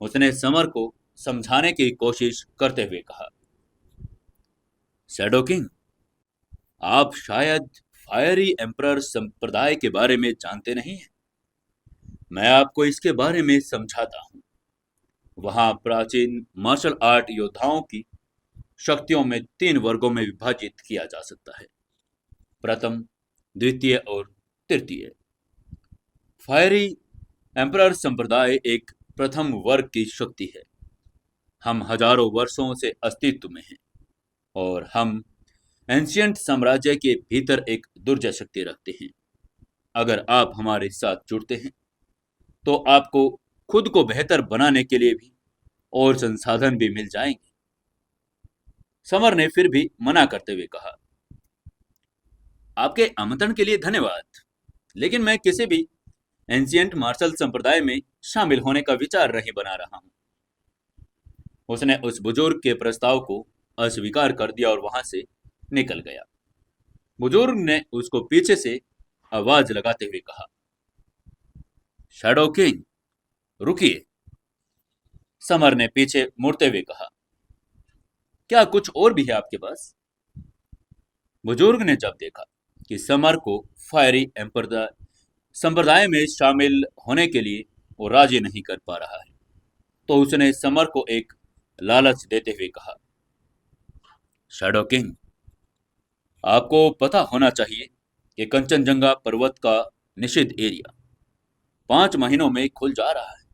उसने समर को समझाने की कोशिश करते हुए कहा, शैडो किंग, आप शायद फायरी एम्परर संप्रदाय के बारे में जानते नहीं हैं। मैं आपको इसके बारे में समझाता हूं। वहां प्राचीन मार्शल आर्ट योद्धाओं की शक्तियों में 3 वर्गों में विभाजित किया जा सकता है, प्रथम, द्वितीय और तृतीय। फायरी एम्परर संप्रदाय एक प्रथम वर्ग की शक्ति है। हम हजारों वर्षों से अस्तित्व में हैं और हम एंशियंट साम्राज्य के भीतर एक दुर्जय शक्ति रखते हैं। अगर आप हमारे साथ जुड़ते हैं तो आपको खुद को बेहतर बनाने के लिए भी और संसाधन भी मिल जाएंगे। समर ने फिर भी मना करते हुए कहा, आपके आमंत्रण के लिए धन्यवाद, लेकिन मैं किसी भी एंशियंट मार्शल संप्रदाय में शामिल होने का विचार नहीं बना रहा हूं। उसने उस बुजुर्ग के प्रस्ताव को अस्वीकार कर दिया और वहां से निकल गया। बुजुर्ग ने उसको पीछे से आवाज लगाते हुए कहा, शैडो किंग, रुकिए। समर ने पीछे मुड़ते हुए कहा, क्या कुछ और भी है आपके पास? बुजुर्ग ने जब देखा कि समर को फायरी एम्परर संप्रदाय में शामिल होने के लिए वो राजी नहीं कर पा रहा है, तो उसने समर को एक लालच देते हुए कहा, शैडो किंग, आपको पता होना चाहिए कि कंचनजंगा पर्वत का निषिद्ध एरिया 5 महीनों में खुल जा रहा है।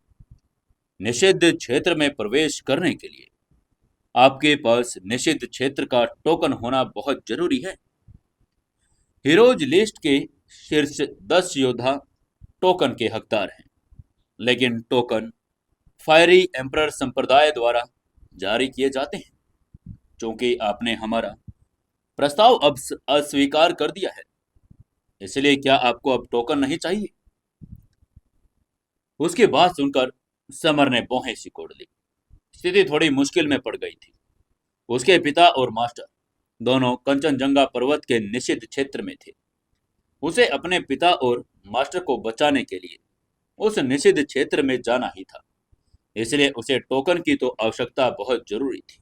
निषिद्ध क्षेत्र में प्रवेश करने के लिए आपके पास निषिद्ध क्षेत्र का टोकन होना बहुत जरूरी है। हीरोज लिस्ट के शीर्ष 10 योद्धा टोकन के हकदार हैं, लेकिन टोकन फायरी एम्परर संप्रदाय द्वारा जारी किए जाते हैं। क्योंकि आपने हमारा प्रस्ताव अब अस्वीकार कर दिया है, इसलिए क्या आपको अब टोकन नहीं चाहिए? उसकी बात सुनकर समर ने भौहें सिकोड़ ली। स्थिति थोड़ी मुश्किल में पड़ गई थी। उसके पिता और मास्टर दोनों कंचनजंगा पर्वत के निषिद्ध क्षेत्र में थे। उसे अपने पिता और मास्टर को बचाने के लिए उस निषिद्ध क्षेत्र में जाना ही था, इसलिए उसे टोकन की तो आवश्यकता बहुत जरूरी थी।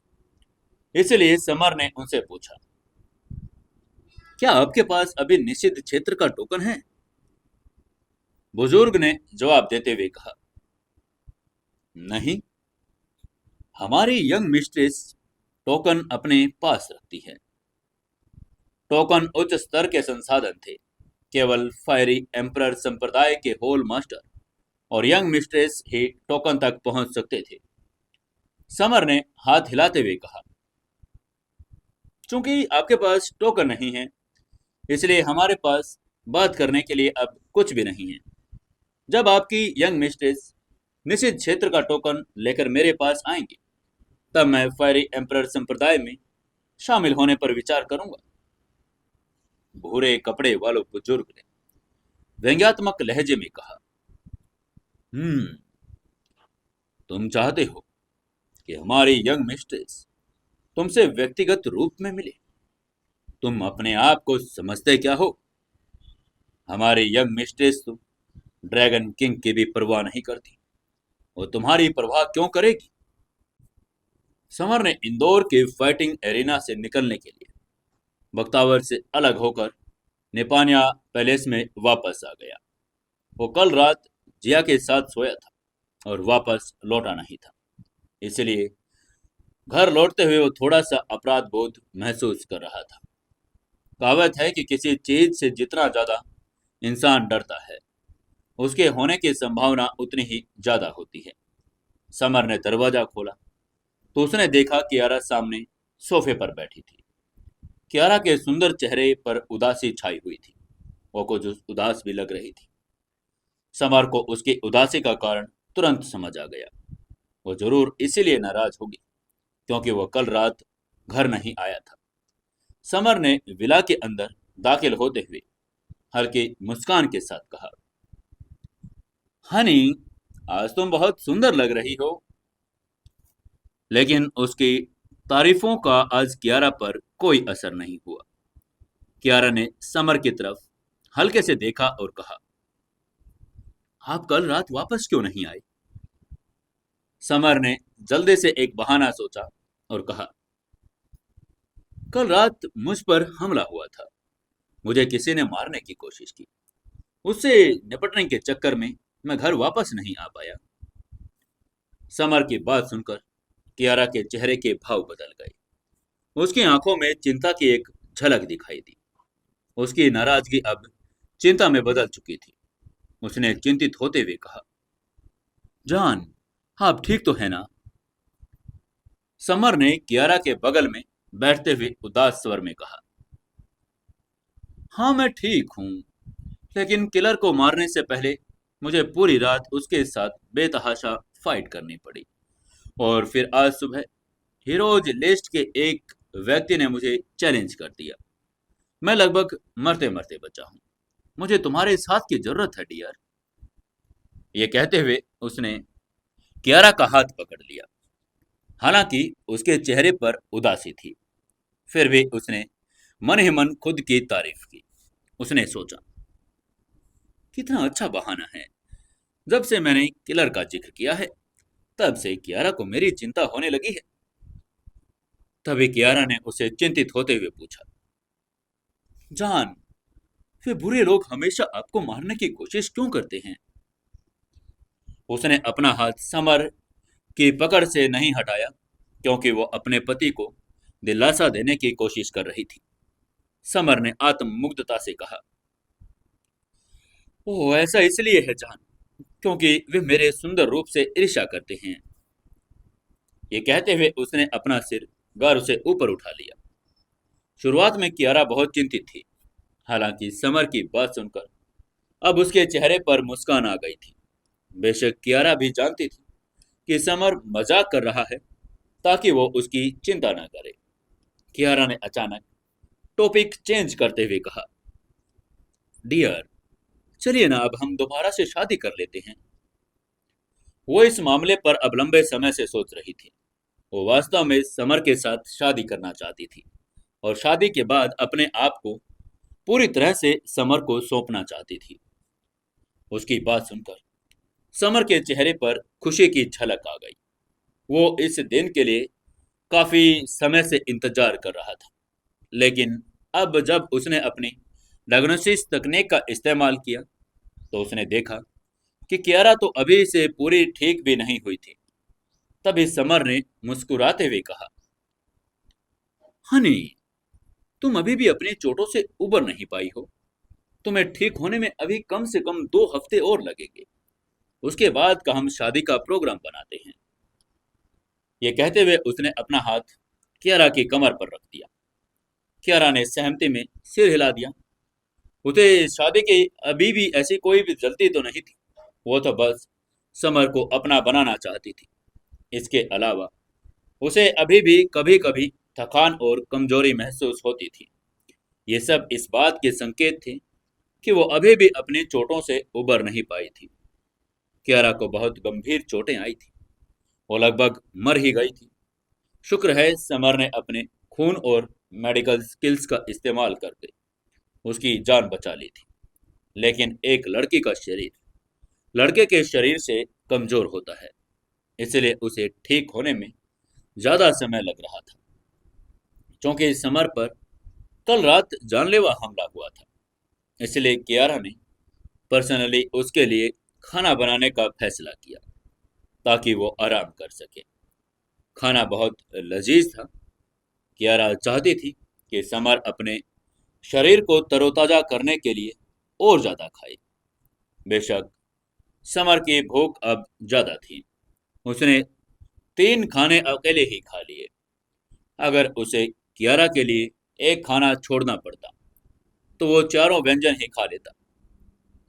इसलिए समर ने उनसे पूछा, क्या आपके पास अभी निषिद्ध क्षेत्र का टोकन है? बुजुर्ग ने जवाब देते हुए कहा, नहीं, हमारी यंग मिस्ट्रेस टोकन अपने पास रखती है। टोकन उच्च स्तर के संसाधन थे। केवल फायरी एम्परर संप्रदाय के होल मास्टर और यंग मिस्ट्रेस ही टोकन तक पहुंच सकते थे। समर ने हाथ हिलाते हुए कहा, चूंकि आपके पास टोकन नहीं है, इसलिए हमारे पास बात करने के लिए अब कुछ भी नहीं है। जब आपकी यंग मिस्ट्रेस निषिद्ध क्षेत्र का टोकन लेकर मेरे पास आएंगे, तब मैं फायरी एम्परर संप्रदाय में शामिल होने पर विचार करूंगा। भूरे कपड़े वाले बुजुर्ग ने व्यंग्यात्मक लहजे में कहा, तुम चाहते हो कि हमारी यंग मिस्ट्रेस तुमसे व्यक्तिगत रूप में मिले? तुम अपने आप को समझते क्या हो? हमारी यंग मिस्ट्रेस तो ड्रैगन किंग की भी परवाह नहीं करती। वो तुम्हारी परवाह क्यों करेगी? समर ने इंदौर के फाइटिंग एरिना से निकलने के लिए बख्तावर से अलग होकर निपानिया पैलेस में वापस आ गया। वो कल रात जिया के साथ सोया था और वापस लौटा नहीं था। इसलिए घर लौटते हुए वो थोड़ा सा अपराध बोध महसूस कर रहा था। कहावत है कि किसी चीज से जितना ज्यादा इंसान डरता है, उसके होने की संभावना उतनी ही ज्यादा होती है। समर ने दरवाजा खोला तो उसने देखा कियारा सामने सोफे पर बैठी थी। कियारा के सुंदर चेहरे पर उदासी छाई हुई थी। वो कुछ उदास भी लग रही थी। समर को उसकी उदासी का कारण तुरंत समझ आ गया। वो जरूर इसीलिए नाराज होगी क्योंकि वो कल रात घर नहीं आया था। समर ने विला के अंदर दाखिल होते हुए हल्की मुस्कान के साथ कहा, हनी, आज तुम बहुत सुंदर लग रही हो। लेकिन उसकी तारीफों का आज कियारा पर कोई असर नहीं हुआ। कियारा ने समर की तरफ हल्के से देखा और कहा, आप कल रात वापस क्यों नहीं आए? समर ने जल्दी से एक बहाना सोचा और कहा, कल रात मुझ पर हमला हुआ था। मुझे किसी ने मारने की कोशिश की। उससे निपटने के चक्कर में मैं घर वापस नहीं आ पाया। समर की बात सुनकर कियारा के चेहरे के भाव बदल गए। उसकी आंखों में चिंता की एक झलक दिखाई दी। उसकी नाराजगी अब चिंता में बदल चुकी थी। उसने चिंतित होते हुए कहा, जान, आप ठीक तो है ना? समर ने कियारा के बगल में बैठते हुए उदास स्वर में कहा, हाँ मैं ठीक हूँ, लेकिन किलर को मारने से पहले मुझे पूरी रात उसके साथ बेतहाशा फाइट करनी पड़ी। और फिर आज सुबह हीरोज लिस्ट के एक व्यक्ति ने मुझे चैलेंज कर दिया। मैं लगभग मरते मरते बचा हूँ। मुझे तुम्हारे साथ की जरूरत है डियर। ये कहते हुए उसने कियारा का हाथ पकड़ लिया। हालांकि उसके चेहरे पर उदासी थी, फिर भी उसने मन ही मन खुद की तारीफ की। उसने सोचा, कितना अच्छा बहाना है। जब से मैंने किलर का जिक्र किया है, तब से कियारा को मेरी चिंता होने लगी है। तभी कियारा ने उसे चिंतित होते हुए पूछा, जान, वे बुरे लोग हमेशा आपको मारने की कोशिश क्यों करते हैं? उसने अपना हाथ समर की पकड़ से नहीं हटाया क्योंकि वो अपने पति को दिलासा देने की कोशिश कर रही थी। समर ने आत्ममुग्धता से कहा, ओह ऐसा इसलिए है जान, क्योंकि वे मेरे सुंदर रूप से ईर्ष्या करते हैं। ये कहते हुए उसने अपना सिर गर्व से ऊपर उठा लिया। शुरुआत में कियारा बहुत चिंतित थी। हालांकि समर की बात सुनकर अब उसके चेहरे पर मुस्कान आ गई थी। बेशक कियारा भी जानती थी कि समर मजाक कर रहा है ताकि वो उसकी चिंता न करे। कियारा ने अचानक टॉपिक चेंज करते हुए कहा, डियर, चलिए ना अब हम दोबारा से शादी कर लेते हैं। वो इस मामले पर अब लंबे समय से सोच रही थी। वो वास्तव में समर के साथ शादी करना चाहती थी और शादी के बाद अपने आप को पूरी तरह से समर को सौंपना चाहती थी। उसकी बात सुनकर समर के चेहरे पर खुशी की झलक आ गई। वो इस दिन के लिए काफी समय से इंतजार कर रहा था। लेकिन अब जब उसने अपनी डायग्नोसिस तकनीक का इस्तेमाल किया तो उसने देखा कि कियारा तो अभी से पूरी ठीक भी नहीं हुई थी। तभी समर ने मुस्कुराते हुए कहा, हनी, तुम अभी भी अपनी चोटों से उबर नहीं पाई हो। तुम्हें ठीक होने में अभी कम से कम 2 हफ्ते और लगेंगे। उसके बाद का हम शादी का प्रोग्राम बनाते हैं। ये कहते हुए उसने अपना हाथ कियारा की कमर पर रख दिया। कियारा ने सहमति में सिर हिला दिया। उसे शादी की अभी भी ऐसी कोई भी जल्दी तो नहीं थी। वो तो बस समर को अपना बनाना चाहती थी। इसके अलावा उसे अभी भी कभी कभी थकान और कमजोरी महसूस होती थी। ये सब इस बात के संकेत थे कि वो अभी भी अपनी चोटों से उबर नहीं पाई थी। कियारा को बहुत गंभीर चोटें आई थी। वो लगभग मर ही गई थी। शुक्र है समर ने अपने खून और मेडिकल स्किल्स का इस्तेमाल करके उसकी जान बचा ली थी। लेकिन एक लड़की का शरीर लड़के के शरीर से कमजोर होता है, इसलिए उसे ठीक होने में ज्यादा समय लग रहा था। क्योंकि समर पर कल रात जानलेवा हमला हुआ था, इसलिए कियारा ने पर्सनली उसके लिए खाना बनाने का फैसला किया ताकि वो आराम कर सके। खाना बहुत लजीज था। कियारा चाहती थी कि समर अपने शरीर को तरोताजा करने के लिए और ज्यादा खाए। बेशक समर की भूख अब ज्यादा थी। उसने 3 खाने अकेले ही खा लिए। अगर उसे कियारा के लिए एक खाना छोड़ना पड़ता तो वो चारों व्यंजन ही खा लेता।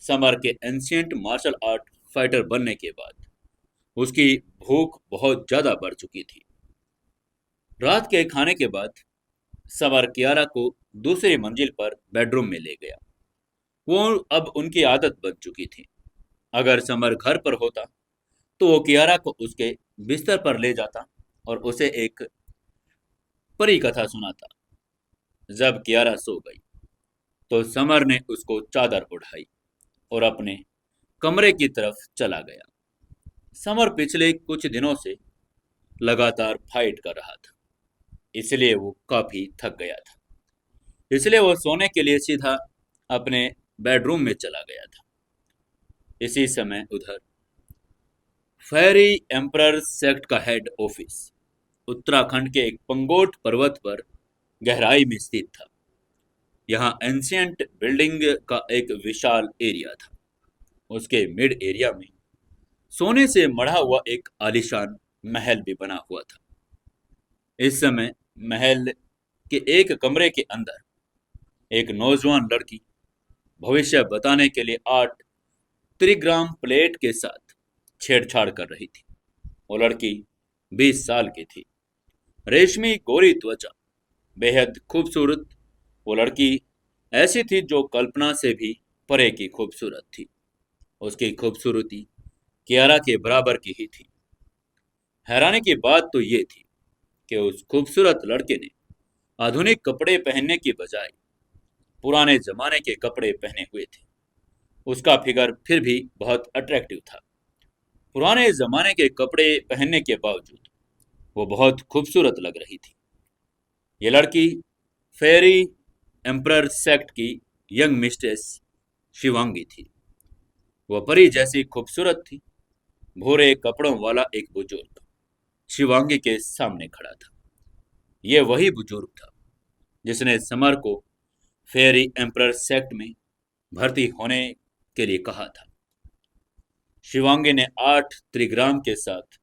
समर के एंशियंट मार्शल आर्ट फाइटर बनने के बाद उसकी भूख बहुत ज्यादा बढ़ चुकी थी। रात के खाने के बाद समर कियारा को दूसरी मंजिल पर बेडरूम में ले गया। वो अब उनकी आदत बन चुकी थी। अगर समर घर पर होता तो वो कियारा को उसके बिस्तर पर ले जाता और उसे एक परी कथा सुनाता। जब कियारा सो गई तो समर ने उसको चादर ओढ़ाई और अपने कमरे की तरफ चला गया। समर पिछले कुछ दिनों से लगातार फाइट कर रहा था, इसलिए वो काफी थक गया था। इसलिए वो सोने के लिए सीधा अपने बेडरूम में चला गया था। इसी समय उधर फेरी एम्परर सेक्ट का हेड ऑफिस उत्तराखंड के एक पंगोट पर्वत पर गहराई में स्थित था। यहाँ एंशियंट बिल्डिंग का एक विशाल एरिया था। उसके मिड एरिया में सोने से मढ़ा हुआ एक आलीशान महल भी बना हुआ था। इस समय महल के एक कमरे के अंदर एक नौजवान लड़की भविष्य बताने के लिए 8 त्रिग्राम प्लेट के साथ छेड़छाड़ कर रही थी। वो लड़की 20 साल की थी। रेशमी गोरी त्वचा, बेहद खूबसूरत। वो लड़की ऐसी थी जो कल्पना से भी परे की खूबसूरत थी। उसकी खूबसूरती कियारा के बराबर की ही थी। हैरानी की बात तो ये थी कि उस खूबसूरत लड़के ने आधुनिक कपड़े पहनने की बजाय पुराने जमाने के कपड़े पहने हुए थे। उसका फिगर फिर भी बहुत अट्रैक्टिव था। पुराने जमाने के कपड़े पहनने के बावजूद वो बहुत खूबसूरत लग रही थी। ये लड़की फेरी एम्परर सेक्ट की यंग मिस्ट्रेस शिवांगी थी। वह परी जैसी खूबसूरत थी। भूरे कपड़ों वाला एक बुजुर्ग शिवांगी के सामने खड़ा था। यह वही बुजुर्ग था जिसने समर को फेरी एम्परर सेक्ट में भर्ती होने के लिए कहा था। शिवांगी ने 8 त्रिग्राम के साथ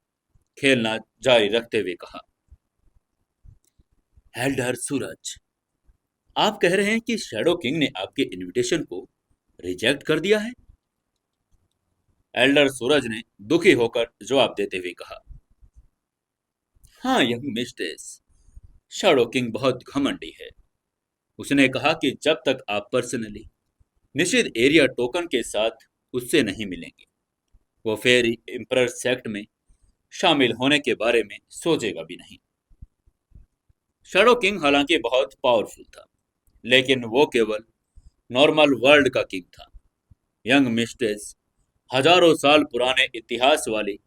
खेलना जारी रखते हुए कहा, एल्डर सूरज, आप कह रहे हैं कि शैडो किंग ने आपके इनविटेशन को रिजेक्ट कर दिया है? एल्डर सूरज ने दुखी होकर जवाब देते हुए कहा, हाँ यंग मिस्ट्रेस, शैडो किंग बहुत घमंडी है। उसने कहा कि जब तक आप पर्सनली निषिद्ध एरिया टोकन के साथ उससे नहीं मिलेंगे वो फेरी एम्परर सेक्ट में शामिल होने के बारे में सोचेगा भी नहीं। शैडो किंग हालांकि बहुत पावरफुल था, लेकिन वो केवल नॉर्मल वर्ल्ड का किंग था। यंग मिस्ट्रेस हजारों साल पुराने इतिहास वाली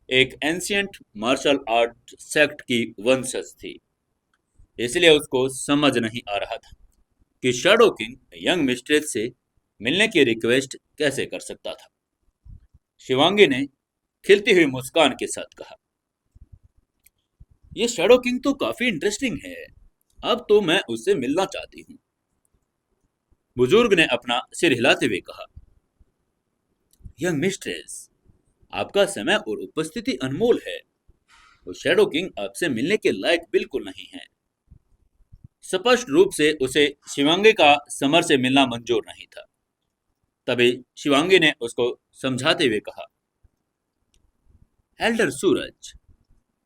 एक एंशियंट मार्शल आर्ट सेक्ट की वंशज थी। इसलिए उसको समझ नहीं आ रहा था कि शैडो किंग यंग मिस्ट्रेस से मिलने की रिक्वेस्ट कैसे कर सकता था। शिवांगी ने खिलती हुई मुस्कान के साथ कहा, ये शैडो किंग तो काफी इंटरेस्टिंग है। अब तो मैं उससे मिलना चाहती हूँ। बुजुर्ग ने अपना सिर हिलाते हुए कहा, यंग मिस्ट्रेस, आपका समय और उपस्थिति अनमोल है। वो शैडो किंग आपसे मिलने के लायक बिल्कुल नहीं है। स्पष्ट रूप से उसे शिवांगी का समर से मिलना मंजूर नहीं था। तभी शिवांगी ने उसको समझाते हुए कहा, एल्डर सूरज,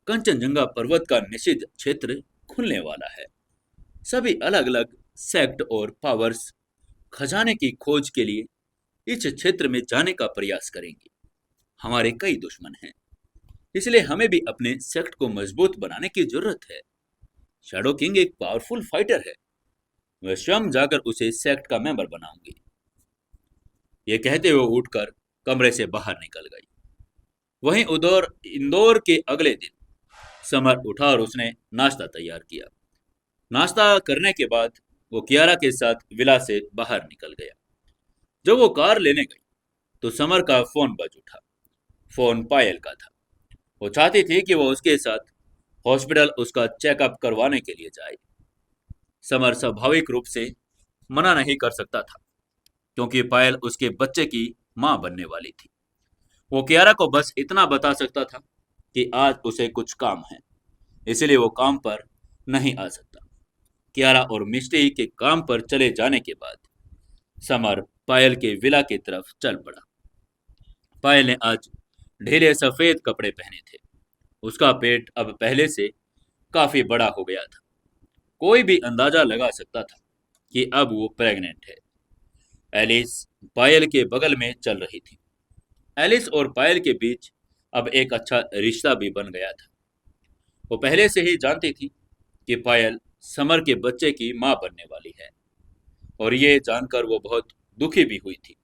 कंचनजंगा पर्वत का निषिद्ध क्षेत्र खुलने वाला है। सभी अलग अलग सेक्ट और पावर्स खजाने की खोज के लिए इस क्षेत्र में जाने का प्रयास करेंगे। हमारे कई दुश्मन हैं, इसलिए हमें भी अपने सेक्ट को मजबूत बनाने की जरूरत है। शैडो किंग एक पावरफुल फाइटर है। मैं स्वयं जाकर उसे सेक्ट का मेंबर बनाऊंगी। ये कहते हुए उठकर कमरे से बाहर निकल गई। वहीं उधर इंदौर के अगले दिन समर उठा और उसने नाश्ता तैयार किया। नाश्ता करने के बाद वो कियारा के साथ विला से बाहर निकल गया। जब वो कार लेने गई तो समर का फोन बज उठा। फोन पायल का था। वो चाहती थी कि वो उसके साथ हॉस्पिटल उसका चेकअप करवाने के लिए जाए। समर स्वाभाविक रूप से मना नहीं कर सकता था, क्योंकि पायल उसके बच्चे की मां बनने वाली थी। वो कियारा को बस इतना बता सकता था कि आज उसे कुछ काम है, इसलिए वो काम पर नहीं आ सकता। कियारा और मिस्टी के काम पर चले जाने के बाद समर पायल के विला की तरफ चल पड़ा। पायल ने आज ढीले सफेद कपड़े पहने थे। उसका पेट अब पहले से काफी बड़ा हो गया था। कोई भी अंदाजा लगा सकता था कि अब वो प्रेग्नेंट है। एलिस पायल के बगल में चल रही थी। एलिस और पायल के बीच अब एक अच्छा रिश्ता भी बन गया था। वो पहले से ही जानती थी कि पायल समर के बच्चे की मां बनने वाली है, और ये जानकर वो बहुत दुखी भी हुई थी।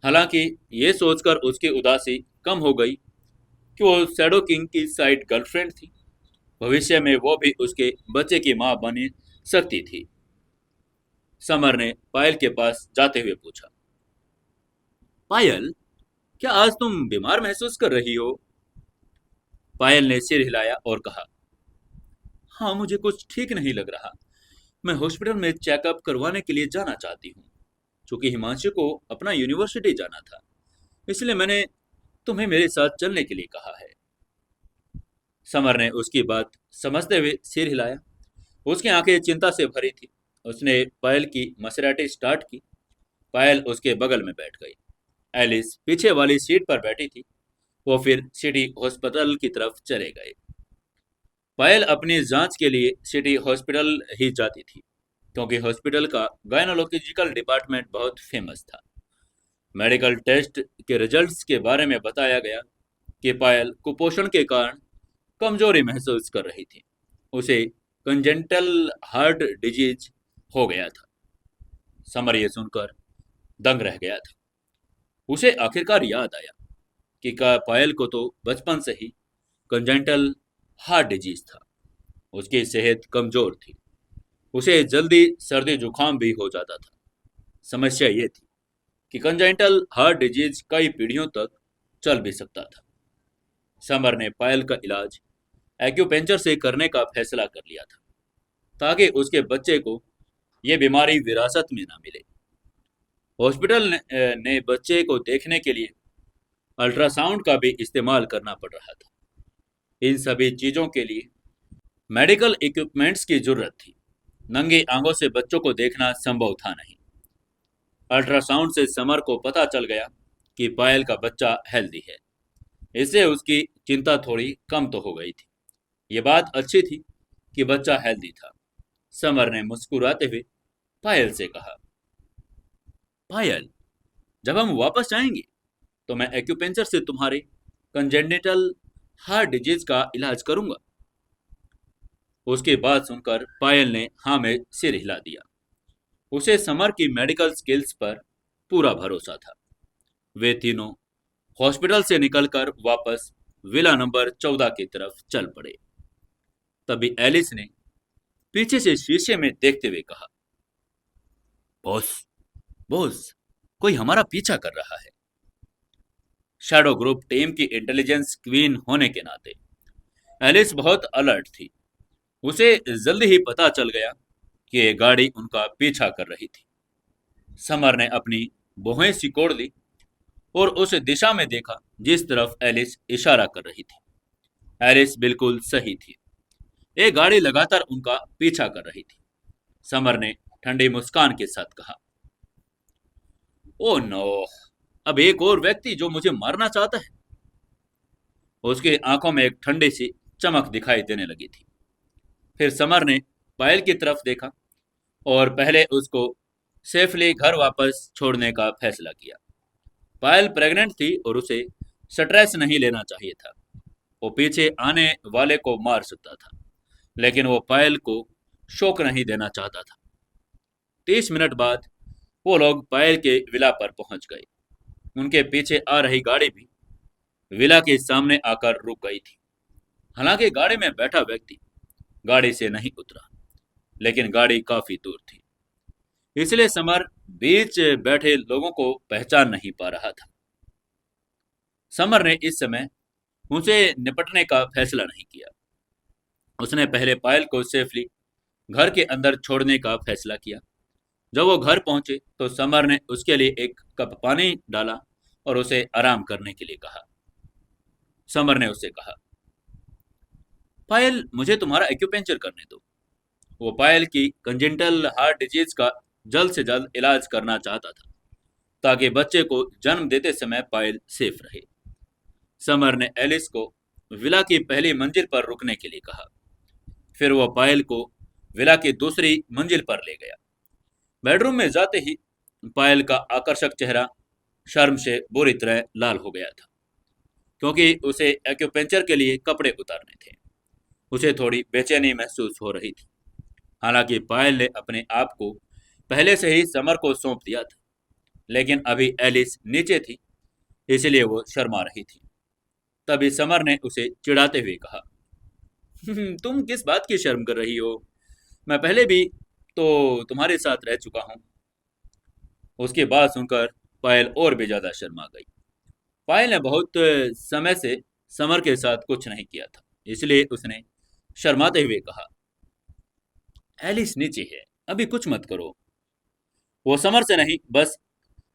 हालांकि ये सोचकर उसकी उदासी कम हो गई कि वो शैडो किंग की साइड गर्लफ्रेंड थी। भविष्य में वो भी उसके बच्चे की मां बन सकती थी। समर ने पायल के पास जाते हुए पूछा, पायल, क्या आज तुम बीमार महसूस कर रही हो? पायल ने सिर हिलाया और कहा, हाँ, मुझे कुछ ठीक नहीं लग रहा। मैं हॉस्पिटल में चेकअप करवाने के लिए जाना चाहती हूँ। चूंकि हिमांशु को अपना यूनिवर्सिटी जाना था, इसलिए मैंने तुम्हें मेरे साथ चलने के लिए कहा है। समर ने उसकी बात समझते हुए सिर हिलाया। उसकी आंखें चिंता से भरी थी। उसने पायल की मसराटी स्टार्ट की। पायल उसके बगल में बैठ गई। एलिस पीछे वाली सीट पर बैठी थी। वो फिर सिटी हॉस्पिटल की तरफ चले गए। पायल अपनी जांच के लिए सिटी हॉस्पिटल ही जाती थी, क्योंकि हॉस्पिटल का गायनोलॉजिकल डिपार्टमेंट बहुत फेमस था। मेडिकल टेस्ट के रिजल्ट्स के बारे में बताया गया कि पायल कुपोषण के कारण कमजोरी महसूस कर रही थी। उसे कंजेंटल हार्ट डिजीज हो गया था। समर ये सुनकर दंग रह गया था। उसे आखिरकार याद आया कि का पायल को तो बचपन से ही कंजेंटल हार्ट डिजीज था। उसकी सेहत कमजोर थी। उसे जल्दी सर्दी जुकाम भी हो जाता था। समस्या ये थी कि कंजेंटल हार्ट डिजीज कई पीढ़ियों तक चल भी सकता था। समर ने पायल का इलाज एक्यूपेंचर से करने का फैसला कर लिया था, ताकि उसके बच्चे को यह बीमारी विरासत में ना मिले। हॉस्पिटल ने बच्चे को देखने के लिए अल्ट्रासाउंड का भी इस्तेमाल करना पड़ रहा था। इन सभी चीजों के लिए मेडिकल इक्विपमेंट्स की जरूरत थी। नंगी आंखों से बच्चों को देखना संभव था नहीं। अल्ट्रासाउंड से समर को पता चल गया कि पायल का बच्चा हेल्दी है। इससे उसकी चिंता थोड़ी कम तो हो गई थी। ये बात अच्छी थी कि बच्चा हेल्दी था। समर ने मुस्कुराते हुए पायल से कहा, पायल, जब हम वापस जाएंगे तो मैं एक्यूपेंचर से तुम्हारे कंजेनिटल हार्ट डिजीज का इलाज करूंगा। उसकी बात सुनकर पायल ने हाँ में सिर हिला दिया। उसे समर की मेडिकल स्किल्स पर पूरा भरोसा था। वे तीनों हॉस्पिटल से निकलकर वापस विला नंबर 14 की तरफ चल पड़े। तभी एलिस ने पीछे से शीशे में देखते हुए कहा, बॉस, बॉस, कोई हमारा पीछा कर रहा है। शैडो ग्रुप टीम की इंटेलिजेंस क्वीन होने के नाते एलिस बहुत अलर्ट थी। उसे जल्दी ही पता चल गया कि ये गाड़ी उनका पीछा कर रही थी। समर ने अपनी भौहें सिकोड़ ली और उस दिशा में देखा जिस तरफ एलिस इशारा कर रही थी। एलिस बिल्कुल सही थी। एक गाड़ी लगातार उनका पीछा कर रही थी। समर ने ठंडी मुस्कान के साथ कहा, ओ नो, अब एक और व्यक्ति जो मुझे मारना चाहता है। उसकी आंखों में एक ठंडी सी चमक दिखाई देने लगी थी। फिर समर ने पायल की तरफ देखा और पहले उसको सेफली घर वापस छोड़ने का फैसला किया। पायल प्रेग्नेंट थी और उसे स्ट्रेस नहीं लेना चाहिए था। वो पीछे आने वाले को मार सकता था, लेकिन वो पायल को शौक नहीं देना चाहता था। 30 मिनट बाद वो लोग पायल के विला पर पहुंच गए। उनके पीछे आ रही गाड़ी भी विला के सामने आकर रुक गई थी। हालांकि गाड़ी में बैठा व्यक्ति गाड़ी से नहीं उतरा, लेकिन गाड़ी काफी दूर थी, इसलिए समर बीच बैठे लोगों को पहचान नहीं पा रहा था। समर ने इस समय उनसे निपटने का फैसला नहीं किया। उसने पहले पायल को सेफली घर के अंदर छोड़ने का फैसला किया। जब वो घर पहुंचे तो समर ने उसके लिए एक कप पानी डाला और उसे आराम करने के लिए कहा। समर ने उसे कहा, पायल मुझे तुम्हारा एक्यूपेंचर करने दो। वो पायल की कंजेंटल हार्ट डिजीज का जल्द से जल्द इलाज करना चाहता था, ताकि बच्चे को जन्म देते समय पायल सेफ रहे। समर ने एलिस को विला की पहली मंजिल पर रुकने के लिए कहा। फिर वो पायल को विला की दूसरी मंजिल पर ले गया। बेडरूम में जाते ही पायल का आकर्षक चेहरा शर्म से बुरी तरह लाल हो गया था, क्योंकि उसे एक्यूपेंचर के लिए कपड़े उतारने थे। उसे थोड़ी बेचैनी महसूस हो रही थी। हालांकि पायल ने अपने आप को पहले से ही समर को सौंप दिया था, लेकिन अभी एलिस नीचे थी, इसलिए वो शर्मा रही थी। तभी समर ने उसे चिढ़ाते हुए कहा, तुम किस बात की शर्म कर रही हो? मैं पहले भी तो तुम्हारे साथ रह चुका हूँ। उसकी बात सुनकर पायल और भी ज्यादा शर्मा गई। पायल ने बहुत समय से समर के साथ कुछ नहीं किया था, इसलिए उसने शर्माते हुए कहा, एलिस नीचे है, अभी कुछ मत करो। वो समर से नहीं, बस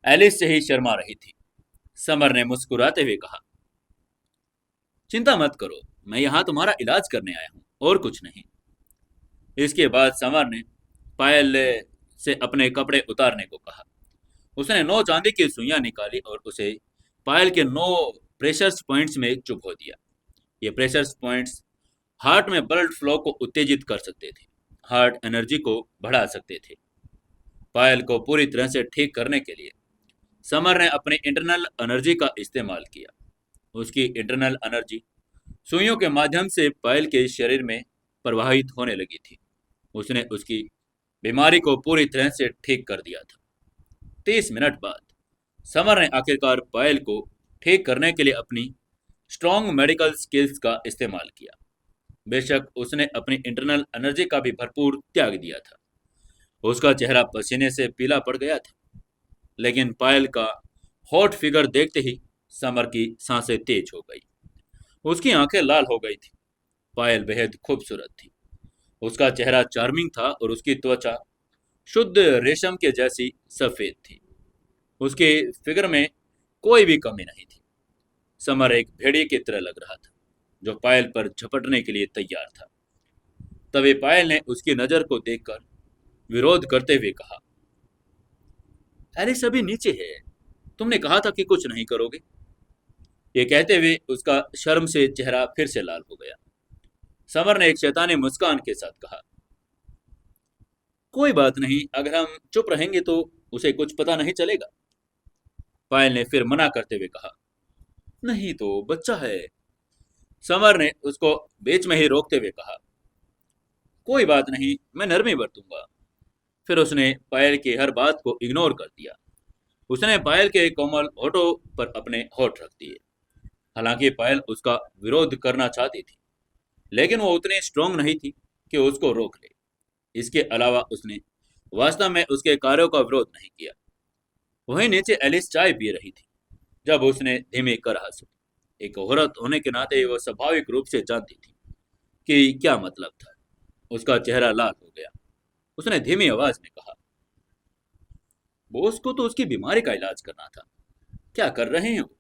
एलिस से ही शर्मा रही थी। समर ने मुस्कुराते हुए कहा, चिंता मत करो, मैं यहाँ तुम्हारा इलाज करने आया हूँ और कुछ नहीं। इसके बाद समर ने पायल से अपने कपड़े उतारने को कहा। उसने 9 चांदी की सुइयां निकाली और उसे पायल के 9 प्रेशर्स पॉइंट्स में चुप हो दिया। ये प्रेशर्स पॉइंट्स हार्ट में ब्लड फ्लो को उत्तेजित कर सकते थे, हार्ट एनर्जी को बढ़ा सकते थे। पायल को पूरी तरह से ठीक करने के लिए समर ने अपनी इंटरनल एनर्जी का इस्तेमाल किया। उसकी इंटरनल एनर्जी सुइयों के माध्यम से पायल के शरीर में प्रवाहित होने लगी थी। उसने उसकी बीमारी को पूरी तरह से ठीक कर दिया था। 30 मिनट बाद समर ने आखिरकार पायल को ठीक करने के लिए अपनी स्ट्रॉन्ग मेडिकल स्किल्स का इस्तेमाल किया। बेशक उसने अपनी इंटरनल एनर्जी का भी भरपूर त्याग दिया था। उसका चेहरा पसीने से पीला पड़ गया था, लेकिन पायल का हॉट फिगर देखते ही समर की सांसें तेज हो गई। उसकी आंखें लाल हो गई थी। पायल बेहद खूबसूरत थी। उसका चेहरा चार्मिंग था और उसकी त्वचा शुद्ध रेशम के जैसी सफेद थी। उसके फिगर में कोई भी कमी नहीं थी। समर एक भेड़िए की तरह लग रहा था, जो पायल पर झपटने के लिए तैयार था। तभी पायल ने उसकी नजर को देखकर विरोध करते हुए कहा, एलिस अभी नीचे है, तुमने कहा था कि कुछ नहीं करोगे। ये कहते हुए उसका शर्म से चेहरा फिर से लाल हो गया। समर ने एक शैतानी मुस्कान के साथ कहा, कोई बात नहीं, अगर हम चुप रहेंगे तो उसे कुछ पता नहीं चलेगा। पायल ने फिर मना करते हुए कहा, नहीं तो बच्चा है। समर ने उसको बीच में ही रोकते हुए कहा, कोई बात नहीं, मैं नरमी बरतूंगा। फिर उसने पायल की हर बात को इग्नोर कर दिया। उसने पायल के कोमल होठों पर अपने होठ रख दिए। हालांकि पायल उसका विरोध करना चाहती थी, लेकिन वो उतनी स्ट्रांग नहीं थी कि उसको रोक ले। इसके अलावा उसने वास्तव में उसके कार्यों का विरोध नहीं किया। वहीं नीचे एलिस चाय पी रही थी, जब उसने धीमी कराह सुनी। एक औरत होने के नाते वो स्वाभाविक रूप से जानती थी कि क्या मतलब था। उसका चेहरा लाल हो गया। उसने धीमी आवाज में कहा, बॉस को तो उसकी बीमारी का इलाज करना था, क्या कर रहे हैं वो?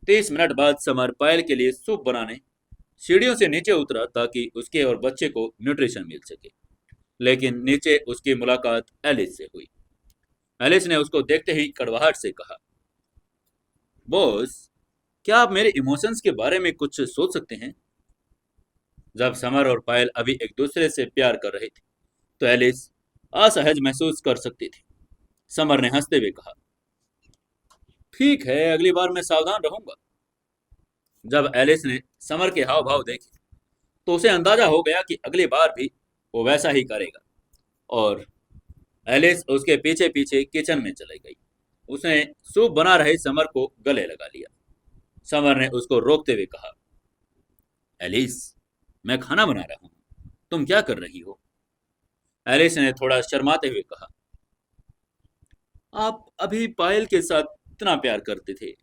30 मिनट बाद समर पायल के लिए सूप बनाने सीढ़ियों से नीचे उतरा, ताकि उसके और बच्चे को न्यूट्रिशन मिल सके। लेकिन नीचे उसकी मुलाकात एलिस से हुई। एलिस ने उसको देखते ही कड़वाहट से कहा, बॉस, क्या आप मेरे इमोशंस के बारे में कुछ सोच सकते हैं? जब समर और पायल अभी एक दूसरे से प्यार कर रहे थे, तो एलिस असहज महसूस कर सकती थी। समर ने हंसते हुए कहा, ठीक है, अगली बार मैं सावधान रहूंगा। जब एलिस ने समर के हाव भाव देखे, तो उसे अंदाजा हो गया कि अगली बार भी वो वैसा ही करेगा। और एलिस उसके पीछे पीछे किचन में चली गई। उसने सूप बना रहे समर को गले लगा लिया। समर ने उसको रोकते हुए कहा, एलिस, मैं खाना बना रहा हूँ, तुम क्या कर रही हो? एलिस ने थोड़ा शर्माते हुए कहा, आप अभी पायल के साथ इतना प्यार करते थे,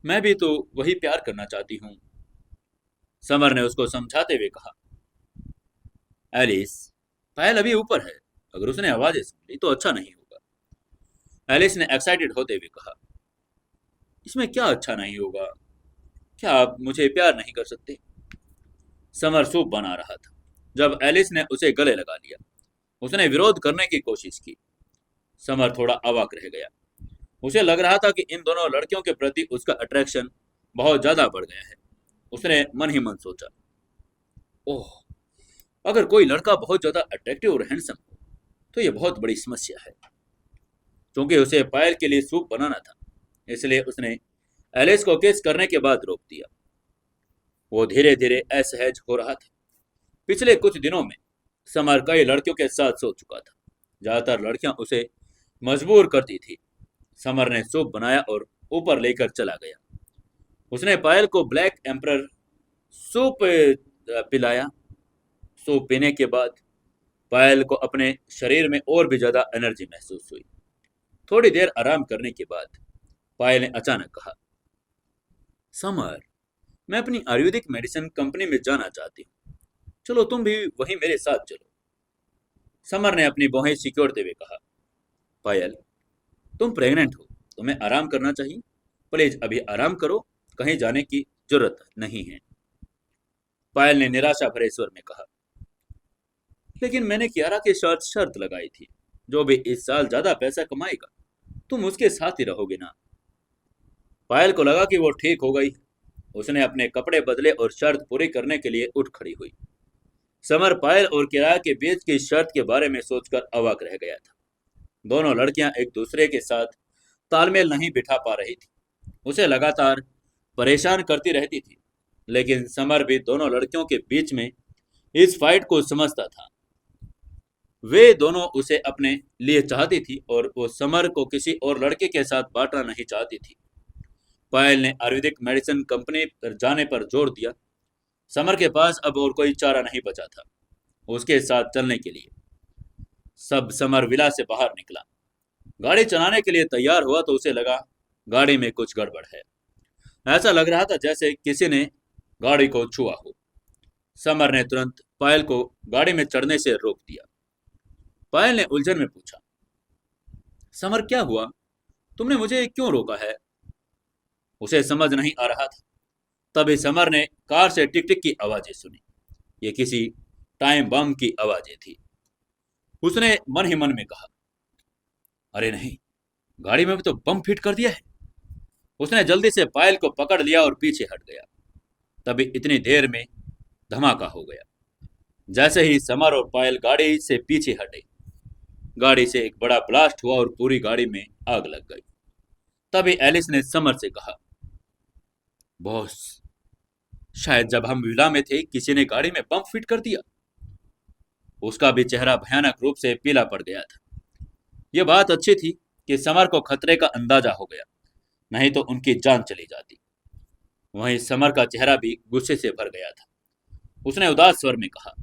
मैं भी तो वही प्यार करना चाहती हूँ। समर ने उसको समझाते हुए कहा। एलिस, पायल अभी ऊपर है, अगर उसने आवाजें सुन ली तो अच्छा नहीं होगा। एलिस ने एक्साइटेड होते हुए कहा। इसमें क्या अच्छा नहीं होगा? क्या आप मुझे प्यार नहीं कर सकते? समर सूप बना रहा था जब एलिस ने उसे गले लगा लिया। उसने विरोध करने की कोशिश की। समर थोड़ा अवाक रह गया। उसे लग रहा था कि इन दोनों लड़कियों के प्रति उसका अट्रैक्शन बहुत ज्यादा बढ़ गया है। उसने मन ही मन सोचा, ओह, अगर कोई लड़का बहुत ज्यादा अट्रैक्टिव और हैंडसम हो तो यह बहुत बड़ी समस्या है। क्योंकि उसे पायल के लिए सूप बनाना था, इसलिए उसने एलिस को किस करने के बाद रोक दिया। वो धीरे धीरे असहज हो रहा था। पिछले कुछ दिनों में समर कई लड़कियों के साथ सो चुका था। ज्यादातर लड़कियां उसे मजबूर करती थी। समर ने सूप बनाया और ऊपर लेकर चला गया। उसने पायल को ब्लैक एम्परर सूप पिलाया। सूप पीने के बाद पायल को अपने शरीर में और भी ज्यादा एनर्जी महसूस हुई। थोड़ी देर आराम करने के बाद पायल ने अचानक कहा, समर, मैं अपनी आयुर्वेदिक मेडिसिन कंपनी में जाना चाहती हूँ। चलो तुम भी वहीं मेरे साथ चलो। समर ने अपनी बाहें सिकोड़ते हुए कहा, पायल, तुम प्रेग्नेंट हो, तुम्हें आराम करना चाहिए। प्लीज अभी आराम करो, कहीं जाने की जरूरत नहीं है। पायल ने निराशा भरे स्वर में कहा, लेकिन मैंने कियारा के साथ शर्त लगाई थी, जो भी इस साल ज्यादा पैसा कमाएगा तुम उसके साथ ही रहोगे ना। पायल को लगा कि वो ठीक हो गई। उसने अपने कपड़े बदले और शर्त पूरी करने के लिए उठ खड़ी हुई। समर पायल और किराया के बीच की शर्त के बारे में सोचकर अवाक रह गया था। दोनों लड़कियां एक दूसरे के साथ तालमेल नहीं बिठा पा रही थी। उसे लगातार परेशान करती रहती थी। लेकिन समर भी दोनों लड़कियों के बीच में इस फाइट को समझता था। वे दोनों उसे अपने लिए चाहती थी और वो समर को किसी और लड़के के साथ बांटना नहीं चाहती थी। पायल ने आयुर्वेदिक मेडिसिन कंपनी पर जाने पर जोर दिया। समर के पास अब और कोई चारा नहीं बचा था उसके साथ चलने के लिए। सब समर विला से बाहर निकला। गाड़ी चलाने के लिए तैयार हुआ तो उसे लगा गाड़ी में कुछ गड़बड़ है। ऐसा लग रहा था जैसे किसी ने गाड़ी को छुआ हो। समर ने तुरंत पायल को गाड़ी में चढ़ने से रोक दिया। पायल ने उलझन में पूछा, समर क्या हुआ? तुमने मुझे क्यों रोका है? उसे समझ नहीं आ रहा था। तभी समर ने कार से टिक टिक की आवाजें सुनी। ये किसी टाइम बम की आवाजें थी। उसने मन ही मन में कहा, अरे नहीं, गाड़ी में भी तो बम फिट कर दिया है। उसने जल्दी से पायल को पकड़ लिया और पीछे हट गया। तभी इतनी देर में धमाका हो गया। जैसे ही समर और पायल गाड़ी से पीछे हटे, गाड़ी से एक बड़ा ब्लास्ट हुआ और पूरी गाड़ी में आग लग गई। तभी एलिस ने समर से कहा, बॉस, शायद जब हम विला में थे किसी ने गाड़ी में बम फिट कर दिया। उसका भी चेहरा भयानक रूप से पीला पड़ गया था। यह बात अच्छी थी कि समर को खतरे का अंदाजा हो गया, नहीं तो उनकी जान चली जाती। वहीं समर का चेहरा भी गुस्से से भर गया था। उसने उदास स्वर में कहा,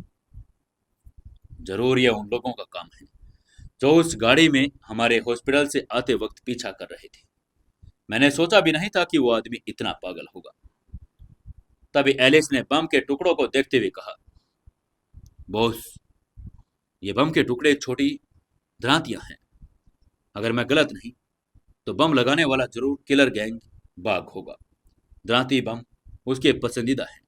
जरूर यह उन लोगों का काम है जो उस गाड़ी में हमारे हॉस्पिटल से आते वक्त पीछा कर रहे थे। मैंने सोचा भी नहीं था कि वो आदमी इतना पागल होगा। तभी एलिस ने बम के टुकड़ों को देखते हुए कहा, बॉस, ये बम के टुकड़े छोटी धरातियां हैं। अगर मैं गलत नहीं तो बम लगाने वाला जरूर किलर गैंग बाघ होगा। दराती बम उसके पसंदीदा है।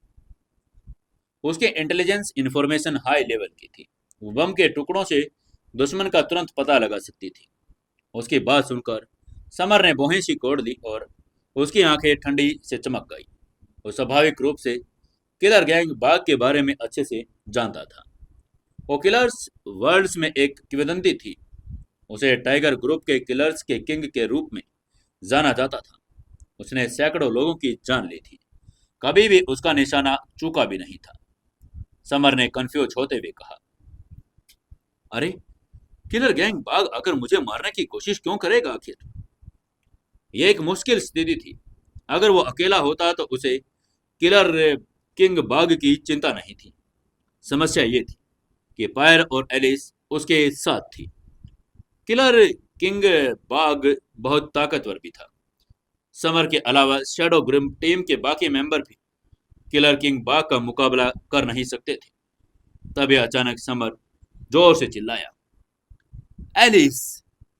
उसके इंटेलिजेंस इंफॉर्मेशन हाई लेवल की थी। वो बम के टुकड़ों से दुश्मन का तुरंत पता लगा सकती थी। उसकी बात सुनकर समर ने भौहें सी कोड़ ली और उसकी आंखें ठंडी से चमक गई। वो स्वाभाविक रूप से किलर गैंग बाघ के बारे में अच्छे से जानता था। वो किलर्स वर्ल्ड्स में एक किंवदंती थी। उसे टाइगर ग्रुप के किलर्स के किंग के रूप में जाना जाता था। उसने सैकड़ों लोगों की जान ली थी, कभी भी उसका निशाना चूका भी नहीं था। समर ने कंफ्यूज होते हुए कहा, अरे, किलर गैंग बाघ आकर मुझे मारने की कोशिश क्यों करेगा आखिर? यह एक मुश्किल स्थिति थी। अगर वो अकेला होता तो उसे किलर किंग बाघ की चिंता नहीं थी। समस्या ये थी कि पायर और एलिस उसके साथ थी। किलर किंग बाग बहुत ताकतवर भी था। समर के अलावा शैडो ग्रिम टीम के बाकी मेंबर भी किलर किंग बाग का मुकाबला कर नहीं सकते थे। तभी अचानक समर जोर से चिल्लाया, एलिस,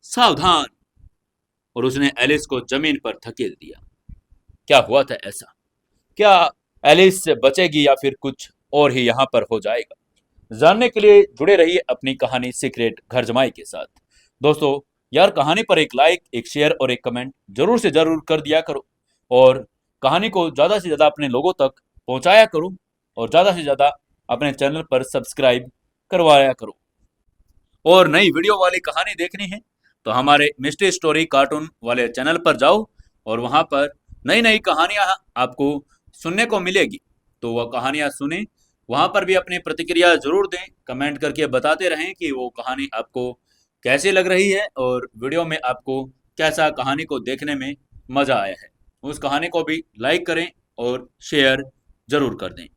सावधान! और उसने एलिस को जमीन पर धकेल दिया। क्या हुआ था ऐसा? क्या एलिस बचेगी या फिर कुछ और ही यहाँ पर हो जाएगा? जानने के लिए जुड़े रहिए अपनी कहानी सीक्रेट घर जमाई के साथ। दोस्तों, यार कहानी पर एक लाइक, एक शेयर और एक कमेंट जरूर से जरूर कर दिया करो, और कहानी को ज़्यादा से ज़्यादा अपने लोगों तक पहुंचाया करो, और ज़्यादा से ज़्यादा अपने चैनल पर सब्सक्राइब करवाया करो। और नई वीडियो वाली कहानी देखनी है तो हमारे मिस्ट्री स्टोरी कार्टून वाले चैनल पर जाओ, और वहां पर नई नई कहानियां आपको सुनने को मिलेगी। तो वह कहानियां सुने, वहां पर भी अपनी प्रतिक्रिया जरूर दें, कमेंट करके बताते रहें कि वो कहानी आपको कैसी लग रही है और वीडियो में आपको कैसा कहानी को देखने में मजा आया है। उस कहानी को भी लाइक करें और शेयर जरूर कर दें।